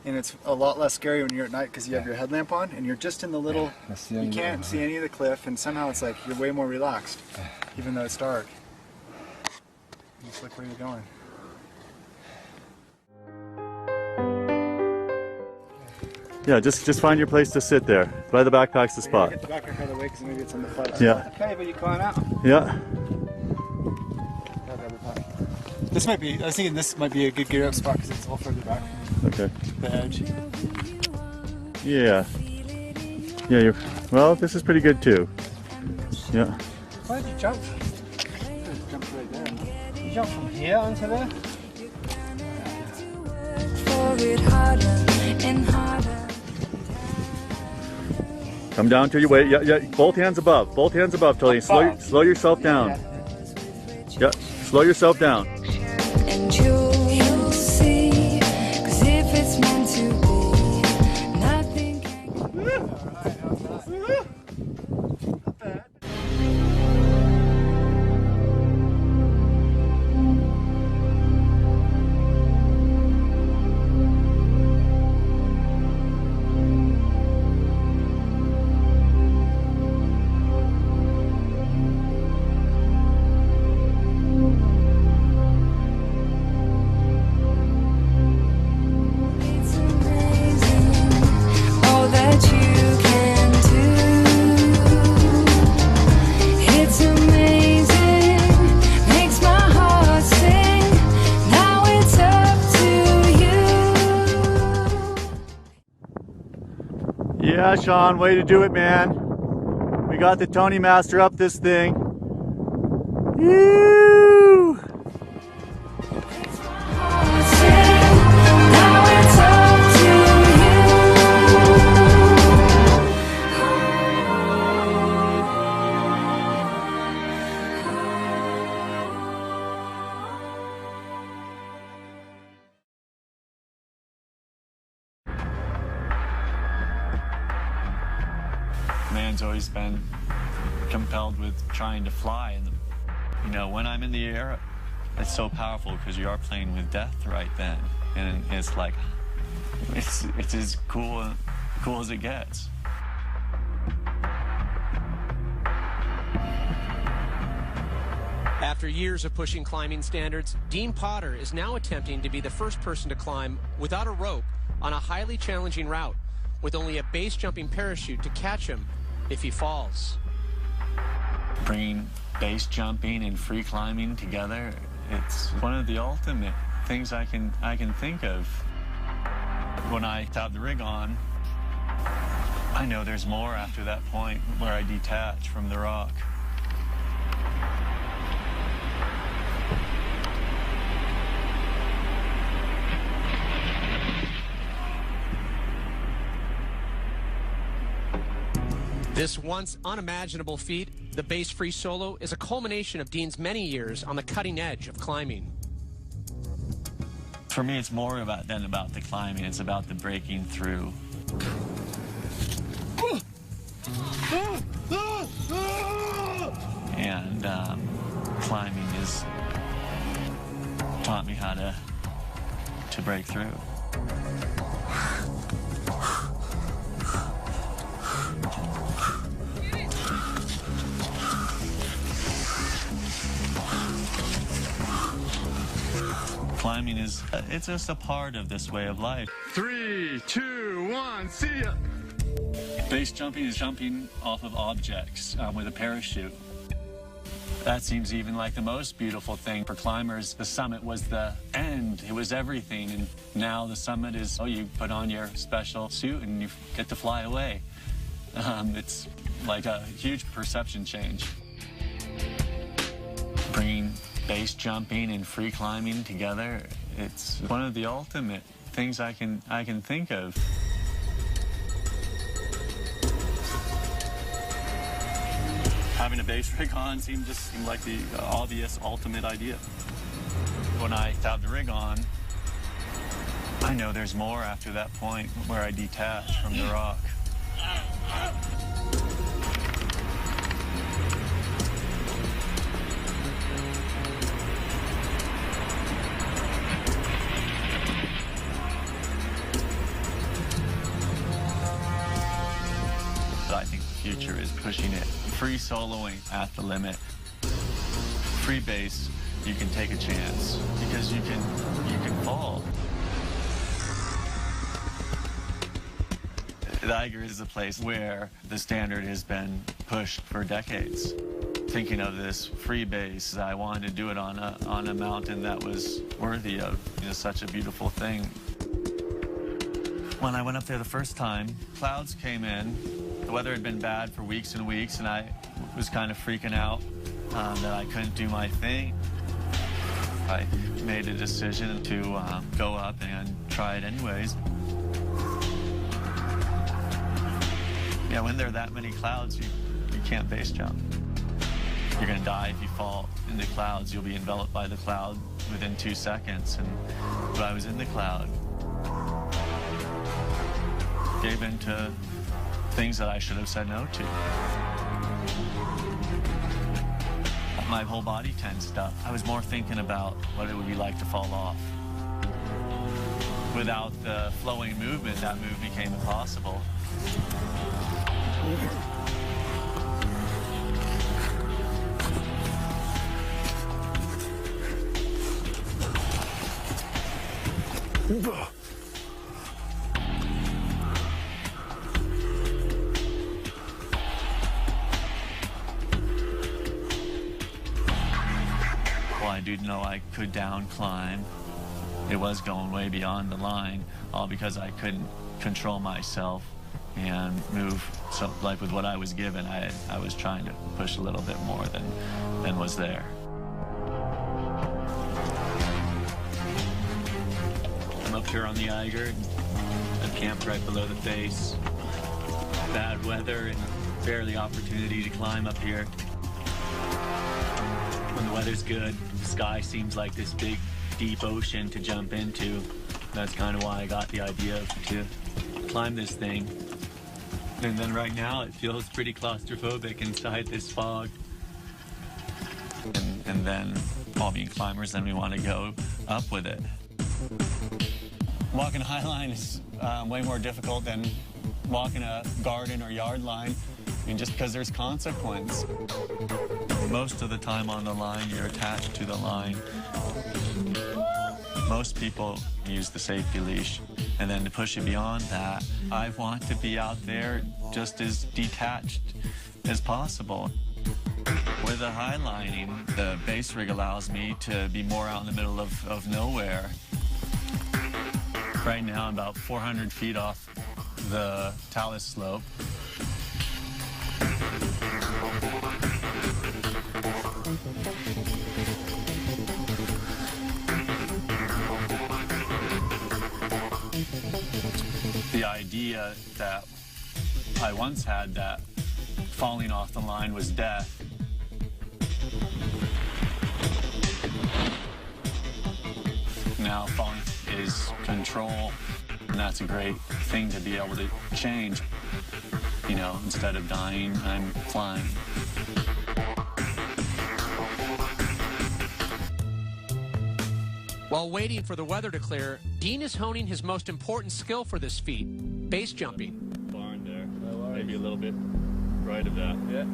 and it's a lot less scary when you're at night because you have your headlamp on and you're just in the little. You can't see any of the cliff, and somehow it's like you're way more relaxed, even though it's dark. Just look where you're going. Yeah, just find your place to sit there. By the backpack's the spot. Get the backpack out of the way because maybe it's on the flight. Yeah. Okay, but you climb out. Yeah. This might be. I was thinking this might be a good gear up spot because it's all further back from Okay. the edge. Yeah. Yeah. Well, this is pretty good too. Yeah. Why did you jump? Just jumped right there. You jump from here onto there? Come down till you wait. Yeah. Both hands above. Both hands above, Tony. Slow yourself down. Yeah. Slow yourself down. And you'll see, 'cause if it's meant to be, nothing Yeah, Sean, way to do it, man. We got the Tony Master up this thing. Woo! Man's always been compelled with trying to fly, and you know, when I'm in the air, it's so powerful because you are playing with death right then, and it's like it's as cool as it gets. After years of pushing climbing standards, Dean Potter is now attempting to be the first person to climb without a rope on a highly challenging route, with only a base jumping parachute to catch him if he falls. Bringing base jumping and free climbing together, it's one of the ultimate things I can think of. When I have the rig on, I know there's more after that point where I detach from the rock. This once unimaginable feat, the base free solo, is a culmination of Dean's many years on the cutting edge of climbing. For me, it's more about the climbing. It's about the breaking through. And climbing has taught me how to break through. Climbing is, it's just a part of this way of life. 3, 2, 1, see ya! Base jumping is jumping off of objects with a parachute. That seems even like the most beautiful thing. For climbers, the summit was the end. It was everything. And now the summit is, oh, you put on your special suit and you get to fly away. It's like a huge perception change. Bringing base jumping and free climbing together, it's one of the ultimate things I can think of. Having a base rig on seemed like the obvious ultimate idea. When I have the rig on, I know there's more after that point where I detach from the rock. I think the future is pushing it. Free soloing at the limit. Free base, you can take a chance because you can fall. The Iger is a place where the standard has been pushed for decades. Thinking of this free base, I wanted to do it on a mountain that was worthy of such a beautiful thing. When I went up there the first time, clouds came in. The weather had been bad for weeks and weeks, and I was kind of freaking out that I couldn't do my thing. I made a decision to go up and try it anyways. Yeah, when there are that many clouds, you can't base jump. You're going to die if you fall in the clouds. You'll be enveloped by the cloud within 2 seconds. But I was in the cloud. Gave in to things that I should have said no to. My whole body tensed up. I was more thinking about what it would be like to fall off. Without the flowing movement, that move became impossible. Well, I do know I could down climb. It was going way beyond the line, all because I couldn't control myself and move. So, like with what I was given, I was trying to push a little bit more than was there. I'm up here on the Iger. I'm camped right below the face. Bad weather and barely opportunity to climb up here. When the weather's good, the sky seems like this big, deep ocean to jump into. That's kind of why I got the idea to climb this thing. And then right now it feels pretty claustrophobic inside this fog. And then, all being climbers, then we want to go up with it. Walking a highline is way more difficult than walking a garden or yard line. I mean, just because there's consequence. Most of the time on the line, you're attached to the line. Most people use the safety leash. And then to push it beyond that, I want to be out there just as detached as possible. With the highlining, the base rig allows me to be more out in the middle of nowhere. Right now, I'm about 400 feet off the talus slope. The idea that I once had that falling off the line was death. Now falling is control, and that's a great thing to be able to change. You know, instead of dying, I'm flying. While waiting for the weather to clear, Dean is honing his most important skill for this feat, base jumping. Barn there, maybe a little bit right of that. Yeah.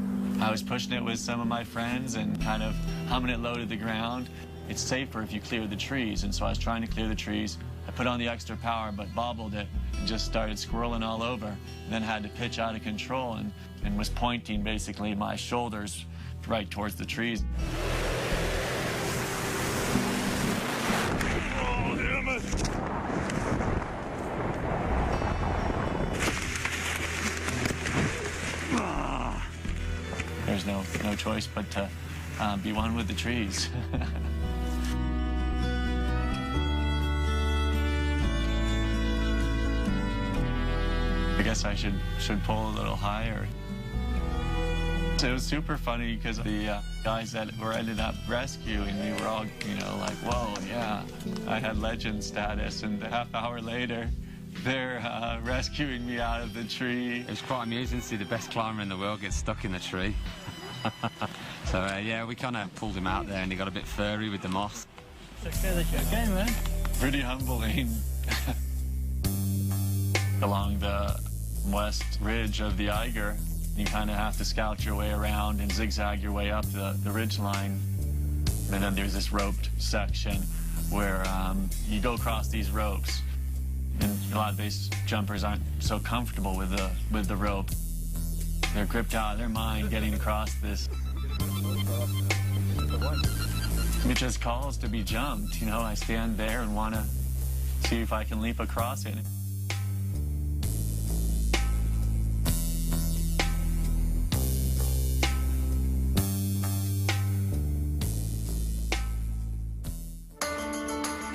I was pushing it with some of my friends and kind of humming it low to the ground. It's safer if you clear the trees, and so I was trying to clear the trees. I put on the extra power, but bobbled it and just started swirling all over. And then had to pitch out of control and was pointing basically my shoulders right towards the trees. Oh, damn it! There's no choice but to be one with the trees. I guess I should pull a little higher. It was super funny because the guys that were ended up rescuing me were all, like, whoa, yeah, I had legend status, and a half hour later, they're rescuing me out of the tree. It was quite amusing to see the best climber in the world get stuck in the tree. So, yeah, we kind of pulled him out there, and he got a bit furry with the moss. It's okay, man. Pretty humbling. Along the west ridge of the Iger, you kind of have to scout your way around and zigzag your way up the ridge line. And then there's this roped section where you go across these ropes. And a lot of base jumpers aren't so comfortable with the rope. They're gripped out of their mind getting across this. It just calls to be jumped. I stand there and want to see if I can leap across it.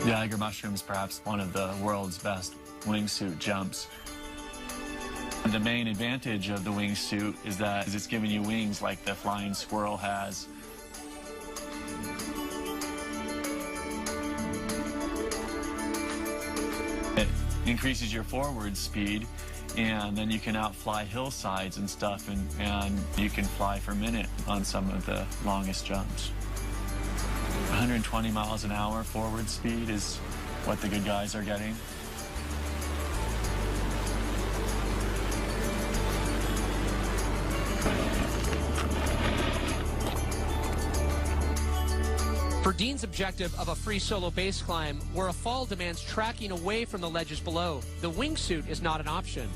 The Iger mushroom is perhaps one of the world's best wingsuit jumps. The main advantage of the wingsuit is that it's giving you wings like the flying squirrel has. It increases your forward speed, and then you can outfly hillsides and stuff, and you can fly for a minute on some of the longest jumps. 120 miles an hour forward speed is what the good guys are getting. For Dean's objective of a free solo base climb, where a fall demands tracking away from the ledges below, the wingsuit is not an option.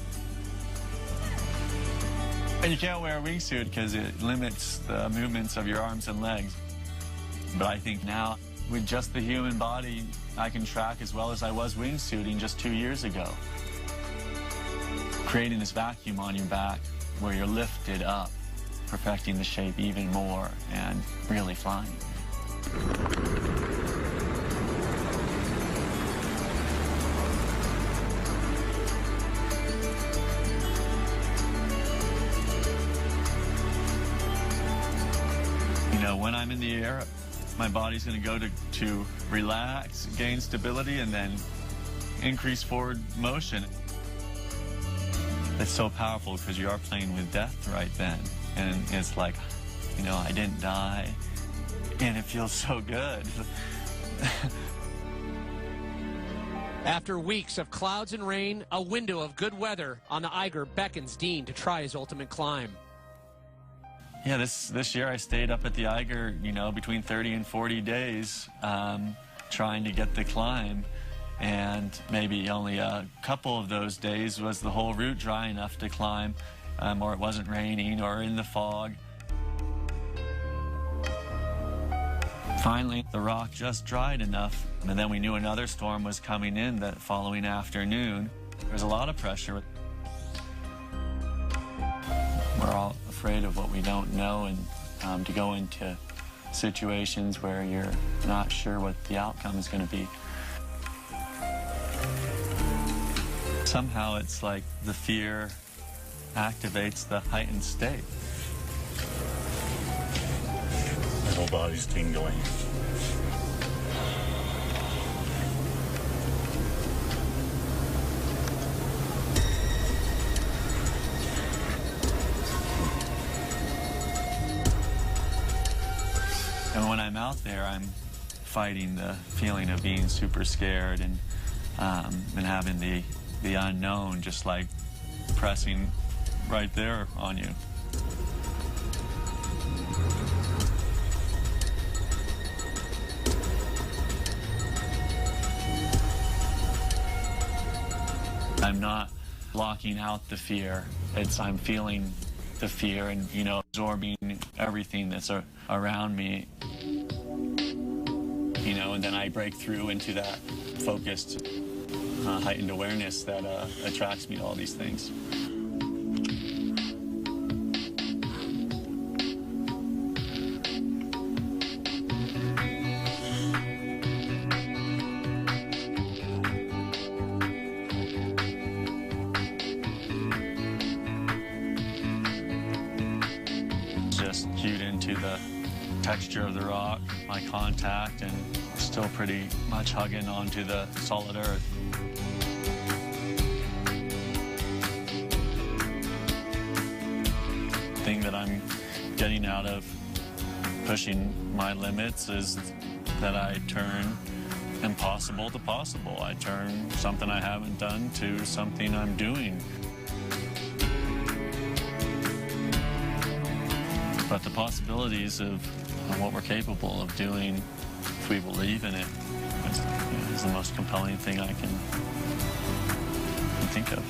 And you can't wear a wingsuit because it limits the movements of your arms and legs. But I think now, with just the human body, I can track as well as I was wingsuiting just 2 years ago. Creating this vacuum on your back where you're lifted up, perfecting the shape even more, and really flying. When I'm in the air, my body's going to go to relax, gain stability, and then increase forward motion. It's so powerful because you are playing with death right then. And it's like, I didn't die, and it feels so good. After weeks of clouds and rain, a window of good weather on the Iger beckons Dean to try his ultimate climb. Yeah, this year I stayed up at the Iger, between 30 and 40 days trying to get the climb. And maybe only a couple of those days was the whole route dry enough to climb, or it wasn't raining or in the fog. Finally, the rock just dried enough, and then we knew another storm was coming in that following afternoon. There was a lot of pressure. We're all afraid of what we don't know, and to go into situations where you're not sure what the outcome is going to be. Somehow it's like the fear activates the heightened state. My whole body's tingling. And when I'm out there, I'm fighting the feeling of being super scared and having the unknown just like pressing right there on you. I'm not blocking out the fear. I'm feeling the fear and, you know, absorbing everything that's around me. You know, and then I break through into that focused, heightened awareness that attracts me to all these things. Just cued into the texture of the rock, my contact, and still pretty much hugging onto the solid earth. The thing that I'm getting out of pushing my limits is that I turn impossible to possible. I turn something I haven't done to something I'm doing. But the possibilities of what we're capable of doing if we believe in it is the most compelling thing I can think of.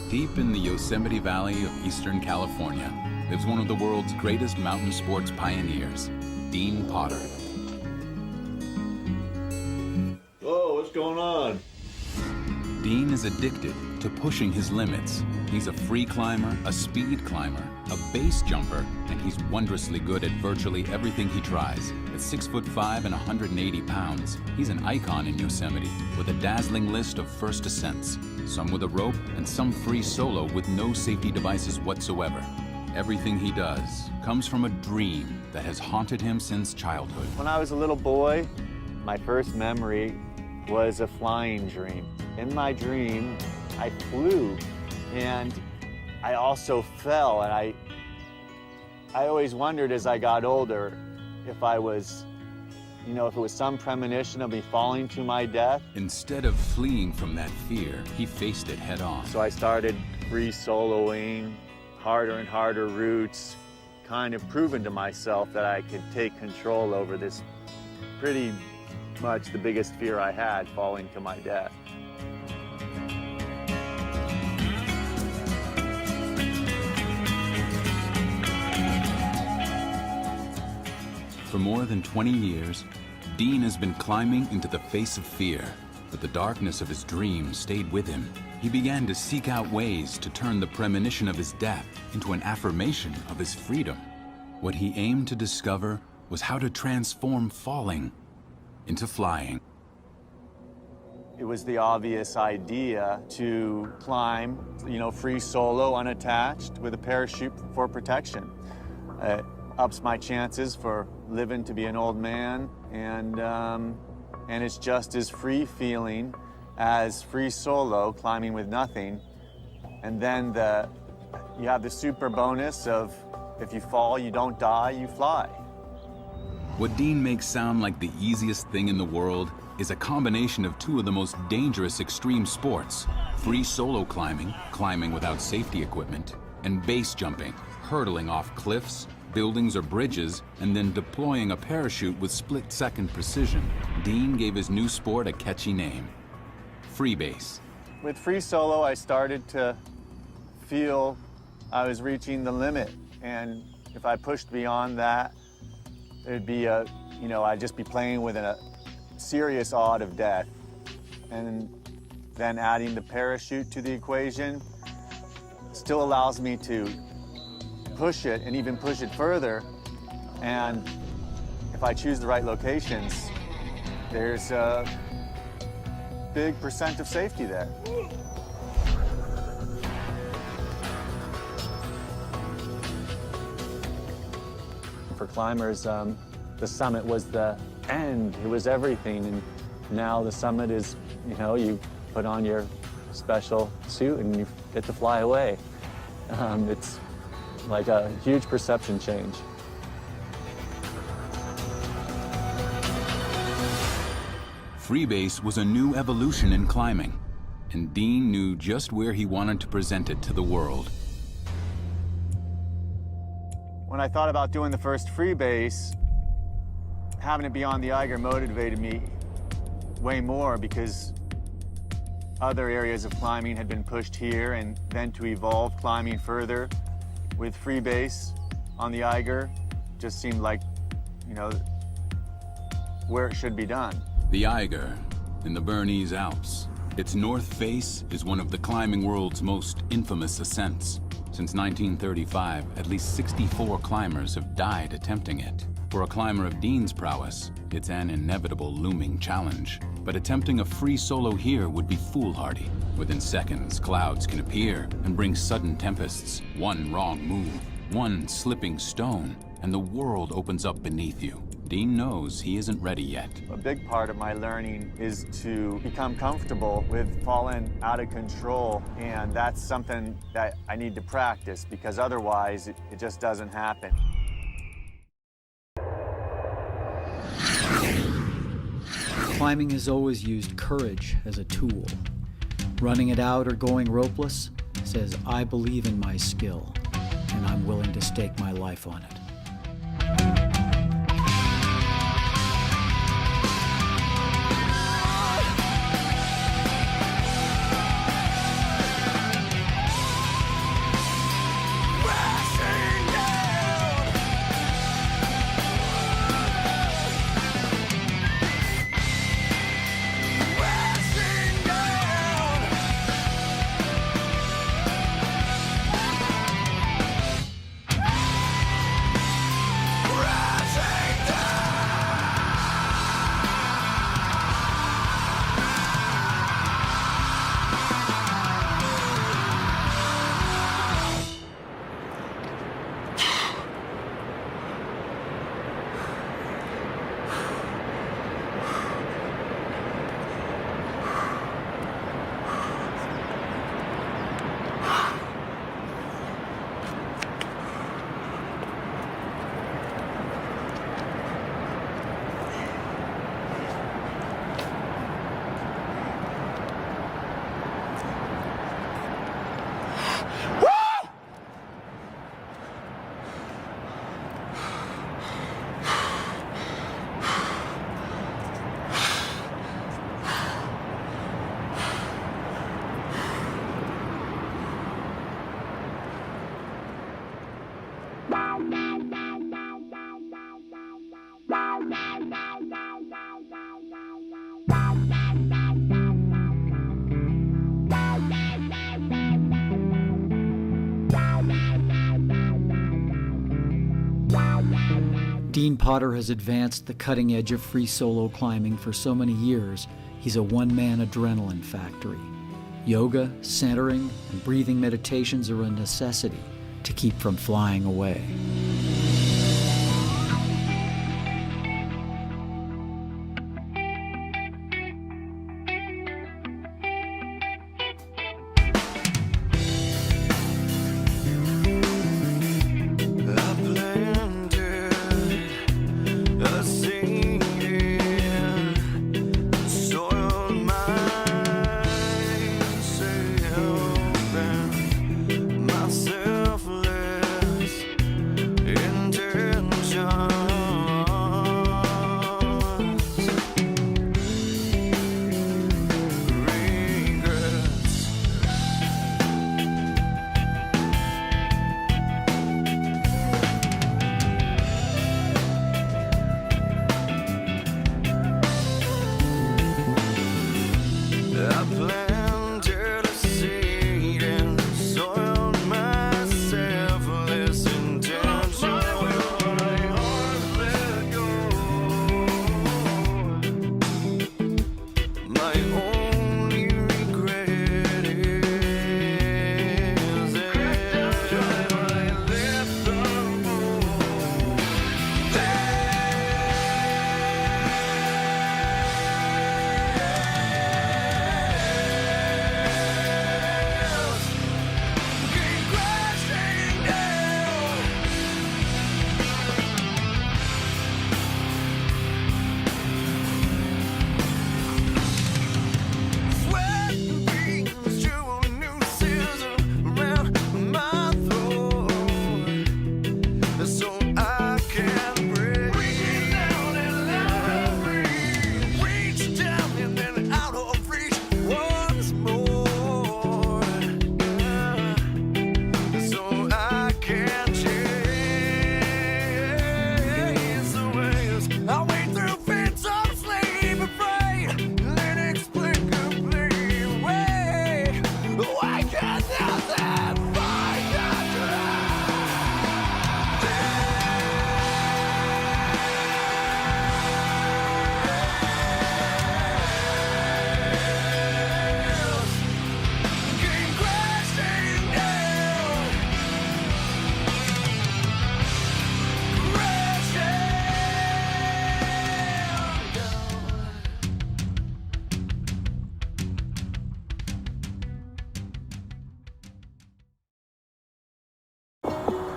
Deep in the Yosemite Valley of Eastern California lives one of the world's greatest mountain sports pioneers, Dean Potter. Whoa, what's going on? Dean is addicted to pushing his limits. He's a free climber, a speed climber, a base jumper, and he's wondrously good at virtually everything he tries. At 6'5" and 180 pounds, he's an icon in Yosemite with a dazzling list of first ascents, some with a rope and some free solo with no safety devices whatsoever. Everything he does comes from a dream that has haunted him since childhood. When I was a little boy, my first memory was a flying dream. In my dream, I flew, and I also fell, and I always wondered as I got older if I was, if it was some premonition of me falling to my death. Instead of fleeing from that fear, he faced it head on. So I started free soloing, harder and harder routes, kind of proving to myself that I could take control over this pretty much the biggest fear I had, falling to my death. For more than 20 years, Dean has been climbing into the face of fear, but the darkness of his dream stayed with him. He began to seek out ways to turn the premonition of his death into an affirmation of his freedom. What he aimed to discover was how to transform falling into flying. It was the obvious idea to climb, free solo, unattached, with a parachute for protection. It ups my chances for living to be an old man, and it's just as free feeling as free solo, climbing with nothing. And then you have the super bonus of if you fall, you don't die, you fly. What Dean makes sound like the easiest thing in the world is a combination of two of the most dangerous extreme sports: free solo climbing, climbing without safety equipment, and base jumping, hurtling off cliffs, buildings or bridges, and then deploying a parachute with split-second precision. Dean gave his new sport a catchy name: freebase. With free solo, I started to feel I was reaching the limit, and if I pushed beyond that, it'd be I'd just be playing with a serious odd of death. And then adding the parachute to the equation still allows me to push it and even push it further. And if I choose the right locations, there's a big percent of safety there. For climbers, the summit was the end. It was everything. And now the summit is, you put on your special suit and you get to fly away. It's like a huge perception change. Freebase was a new evolution in climbing, and Dean knew just where he wanted to present it to the world. When I thought about doing the first freebase, having it be on the Iger motivated me way more, because other areas of climbing had been pushed here, and then to evolve climbing further with freebase on the Iger just seemed like, where it should be done. The Iger in the Bernese Alps. Its north face is one of the climbing world's most infamous ascents. Since 1935, at least 64 climbers have died attempting it. For a climber of Dean's prowess, it's an inevitable looming challenge. But attempting a free solo here would be foolhardy. Within seconds, clouds can appear and bring sudden tempests. One wrong move, one slipping stone, and the world opens up beneath you. Dean knows he isn't ready yet. A big part of my learning is to become comfortable with falling out of control, and that's something that I need to practice, because otherwise it just doesn't happen. Climbing has always used courage as a tool. Running it out or going ropeless says, I believe in my skill, and I'm willing to stake my life on it. Dean Potter has advanced the cutting edge of free solo climbing for so many years, he's a one-man adrenaline factory. Yoga, centering, and breathing meditations are a necessity to keep from flying away.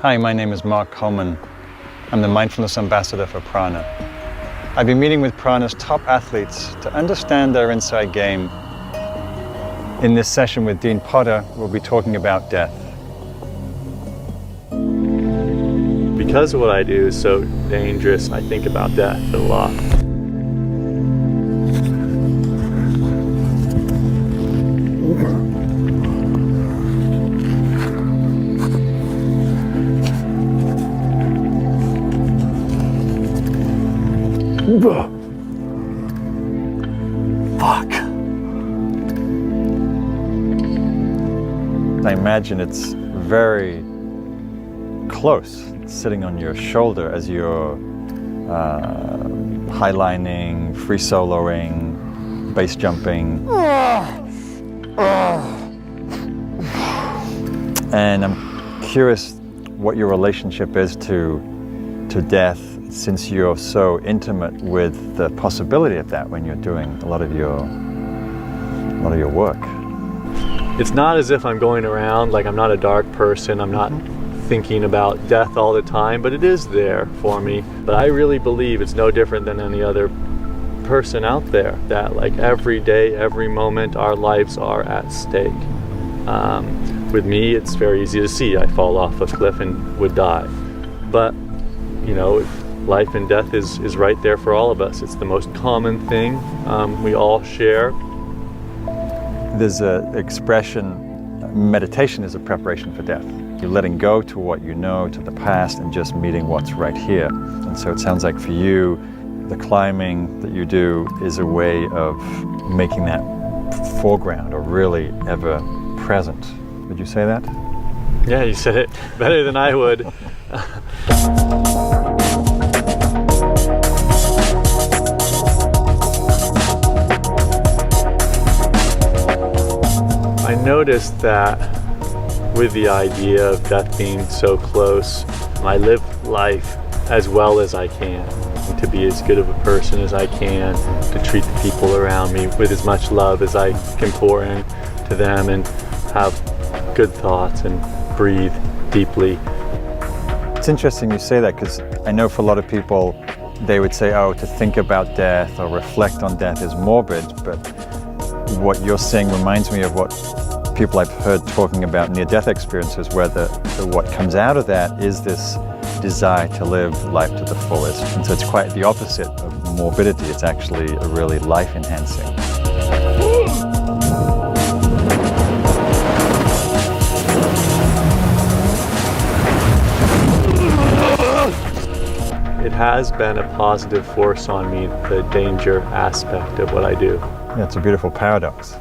Hi, my name is Mark Coleman. I'm the Mindfulness Ambassador for Prana. I've been meeting with Prana's top athletes to understand their inside game. In this session with Dean Potter, we'll be talking about death. Because what I do is so dangerous, I think about death a lot. Fuck. I imagine it's very close, sitting on your shoulder as you're highlining, free soloing, base jumping. And I'm curious what your relationship is to death, since you're so intimate with the possibility of that when you're doing a lot of your work. It's not as if I'm going around like I'm not a dark person, I'm not thinking about death all the time, but it is there for me. But I really believe it's no different than any other person out there, that like every day, every moment, our lives are at stake. With me, it's very easy to see. I fall off a cliff and would die. But, you know, life and death is right there for all of us. It's the most common thing we all share. There's an expression, meditation is a preparation for death. You're letting go to what you know, to the past, and just meeting what's right here. And so it sounds like for you, the climbing that you do is a way of making that foreground, or really ever present. Would you say that? Yeah, you said it better than I would. noticed that with the idea of death being so close, I live life as well as I can, to be as good of a person as I can, to treat the people around me with as much love as I can pour in to them, and have good thoughts and breathe deeply. It's interesting you say that, because I know for a lot of people, they would say, oh, to think about death or reflect on death is morbid, but what you're saying reminds me of what people I've heard talking about near-death experiences, where what comes out of that is this desire to live life to the fullest. And so it's quite the opposite of morbidity. It's actually a really life-enhancing. It has been a positive force on me, the danger aspect of what I do. Yeah, it's a beautiful paradox.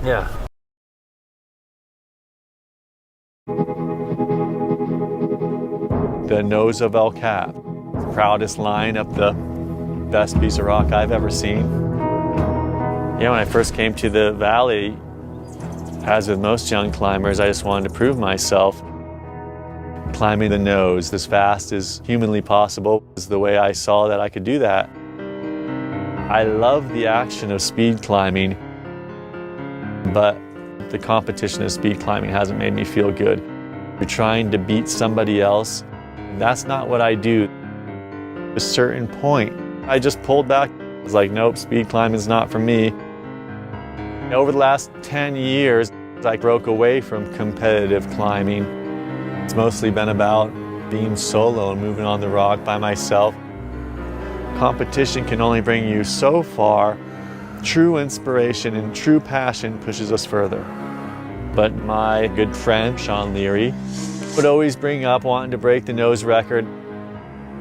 Yeah. The nose of El Cap, the proudest line up the best piece of rock I've ever seen. Yeah, when I first came to the valley, as with most young climbers, I just wanted to prove myself. Climbing the nose as fast as humanly possible is the way I saw that I could do that. I love the action of speed climbing, but the competition of speed climbing hasn't made me feel good. You're trying to beat somebody else. That's not what I do. At a certain point, I just pulled back. I was like, nope, speed climbing is not for me. Over the last 10 years, I broke away from competitive climbing. It's mostly been about being solo and moving on the rock by myself. Competition can only bring you so far. True inspiration and true passion pushes us further. But my good friend, Sean Leary, would always bring up wanting to break the nose record.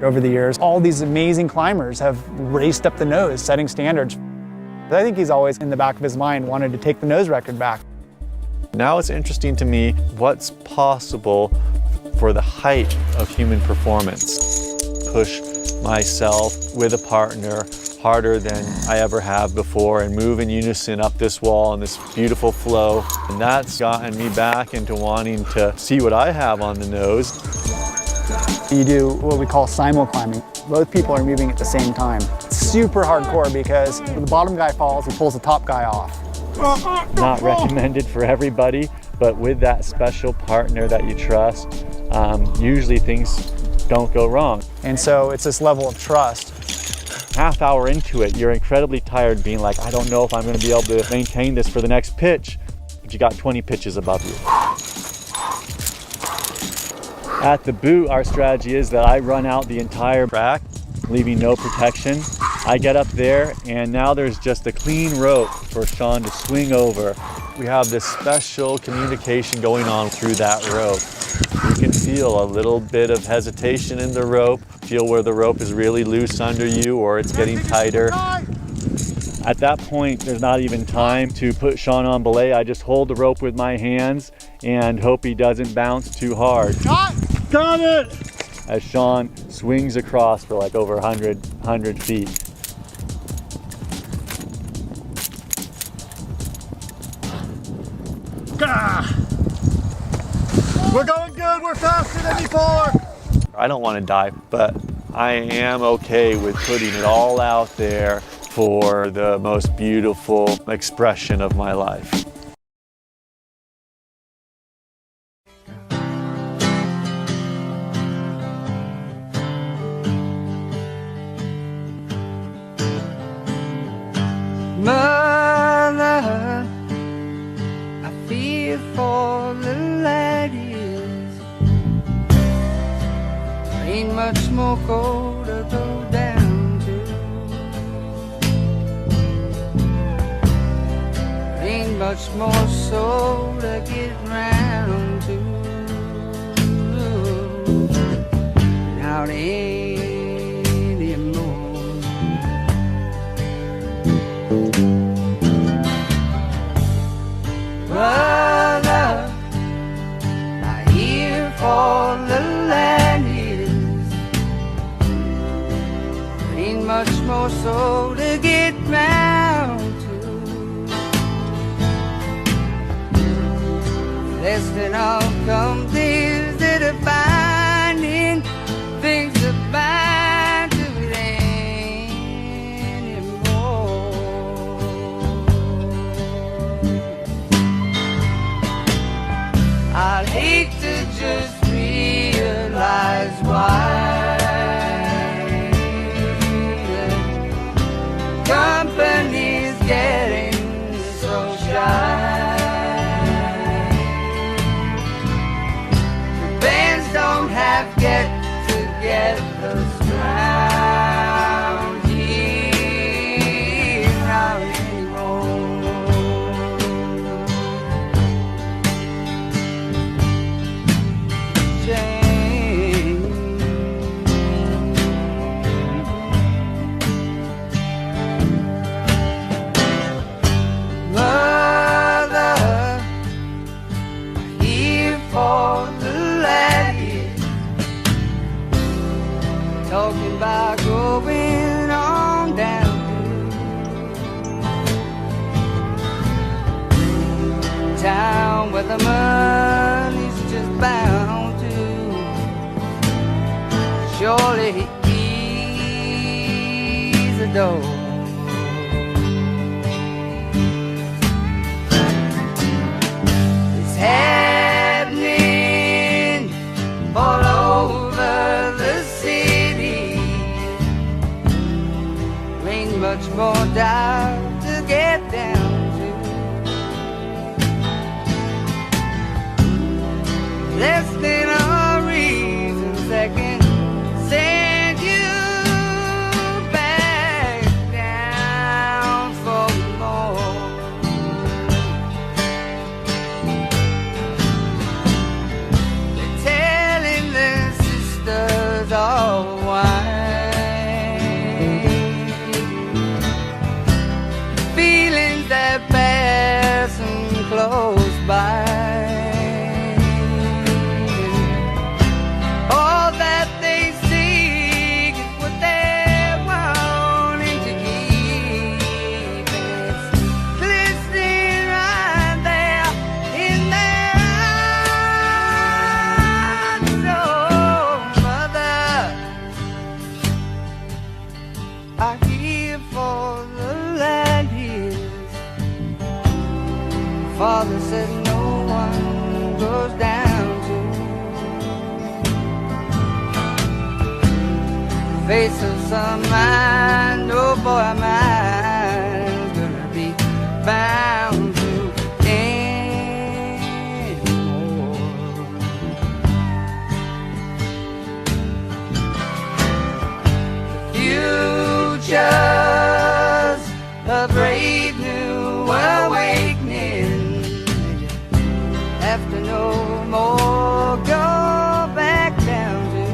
Over the years, all these amazing climbers have raced up the nose, setting standards. I think he's always in the back of his mind wanted to take the nose record back. Now it's interesting to me what's possible for the height of human performance. Push myself with a partner harder than I ever have before and move in unison up this wall in this beautiful flow. And that's gotten me back into wanting to see what I have on the nose. You do what we call simul climbing. Both people are moving at the same time. It's super hardcore because when the bottom guy falls, he pulls the top guy off. Not recommended for everybody, but with that special partner that you trust, usually things don't go wrong. And so it's this level of trust. Half hour into it, you're incredibly tired, being like, I don't know if I'm going to be able to maintain this for the next pitch, but you got 20 pitches above you. At the boot, our strategy is that I run out the entire track, leaving no protection. I get up there, and now there's just a clean rope for Sean to swing over. We have this special communication going on through that rope. You can feel a little bit of hesitation in the rope, feel where the rope is really loose under you or it's getting tighter. At that point, there's not even time to put Sean on belay. I just hold the rope with my hands and hope he doesn't bounce too hard. Got it! As Sean swings across for like over 100 feet. We're going good, we're faster than before. I don't want to die, but I am okay with putting it all out there for the most beautiful expression of my life. Mother, I fear for the laddies. Ain't much more cold to go down to. Ain't much more soul to get round to. Now it ain't Mother, I hear for the land is. Ain't much more soul to get round to. resting on come things that are finding things that bind to it anymore. I'd hate to just realize why the company's getting so shy. Get together round here anymore. Shame. Mother, here for the lad. Talking about going on down to town where the money's just bound to surely ease the door. It's happening all over the city. Much more down to get down to. Less than a reason second send you back down for more. They're telling their sisters all why that passing close by. All that they seek is what they're wanting to keep. It's glistening right there in their eyes. Oh, mother, I hear for the land here. Father said no one goes down to face of some mind. Oh boy, mine's gonna be bound to anymore. Future's a brave new awakening. After no more go back down to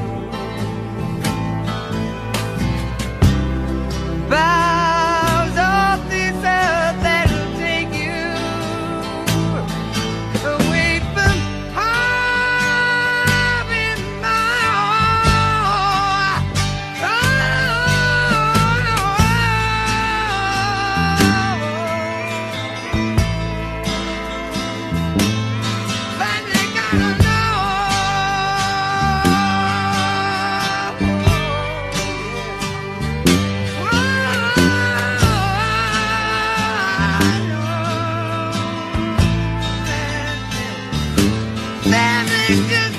boughs of this earth that'll take you away from home in my Family's just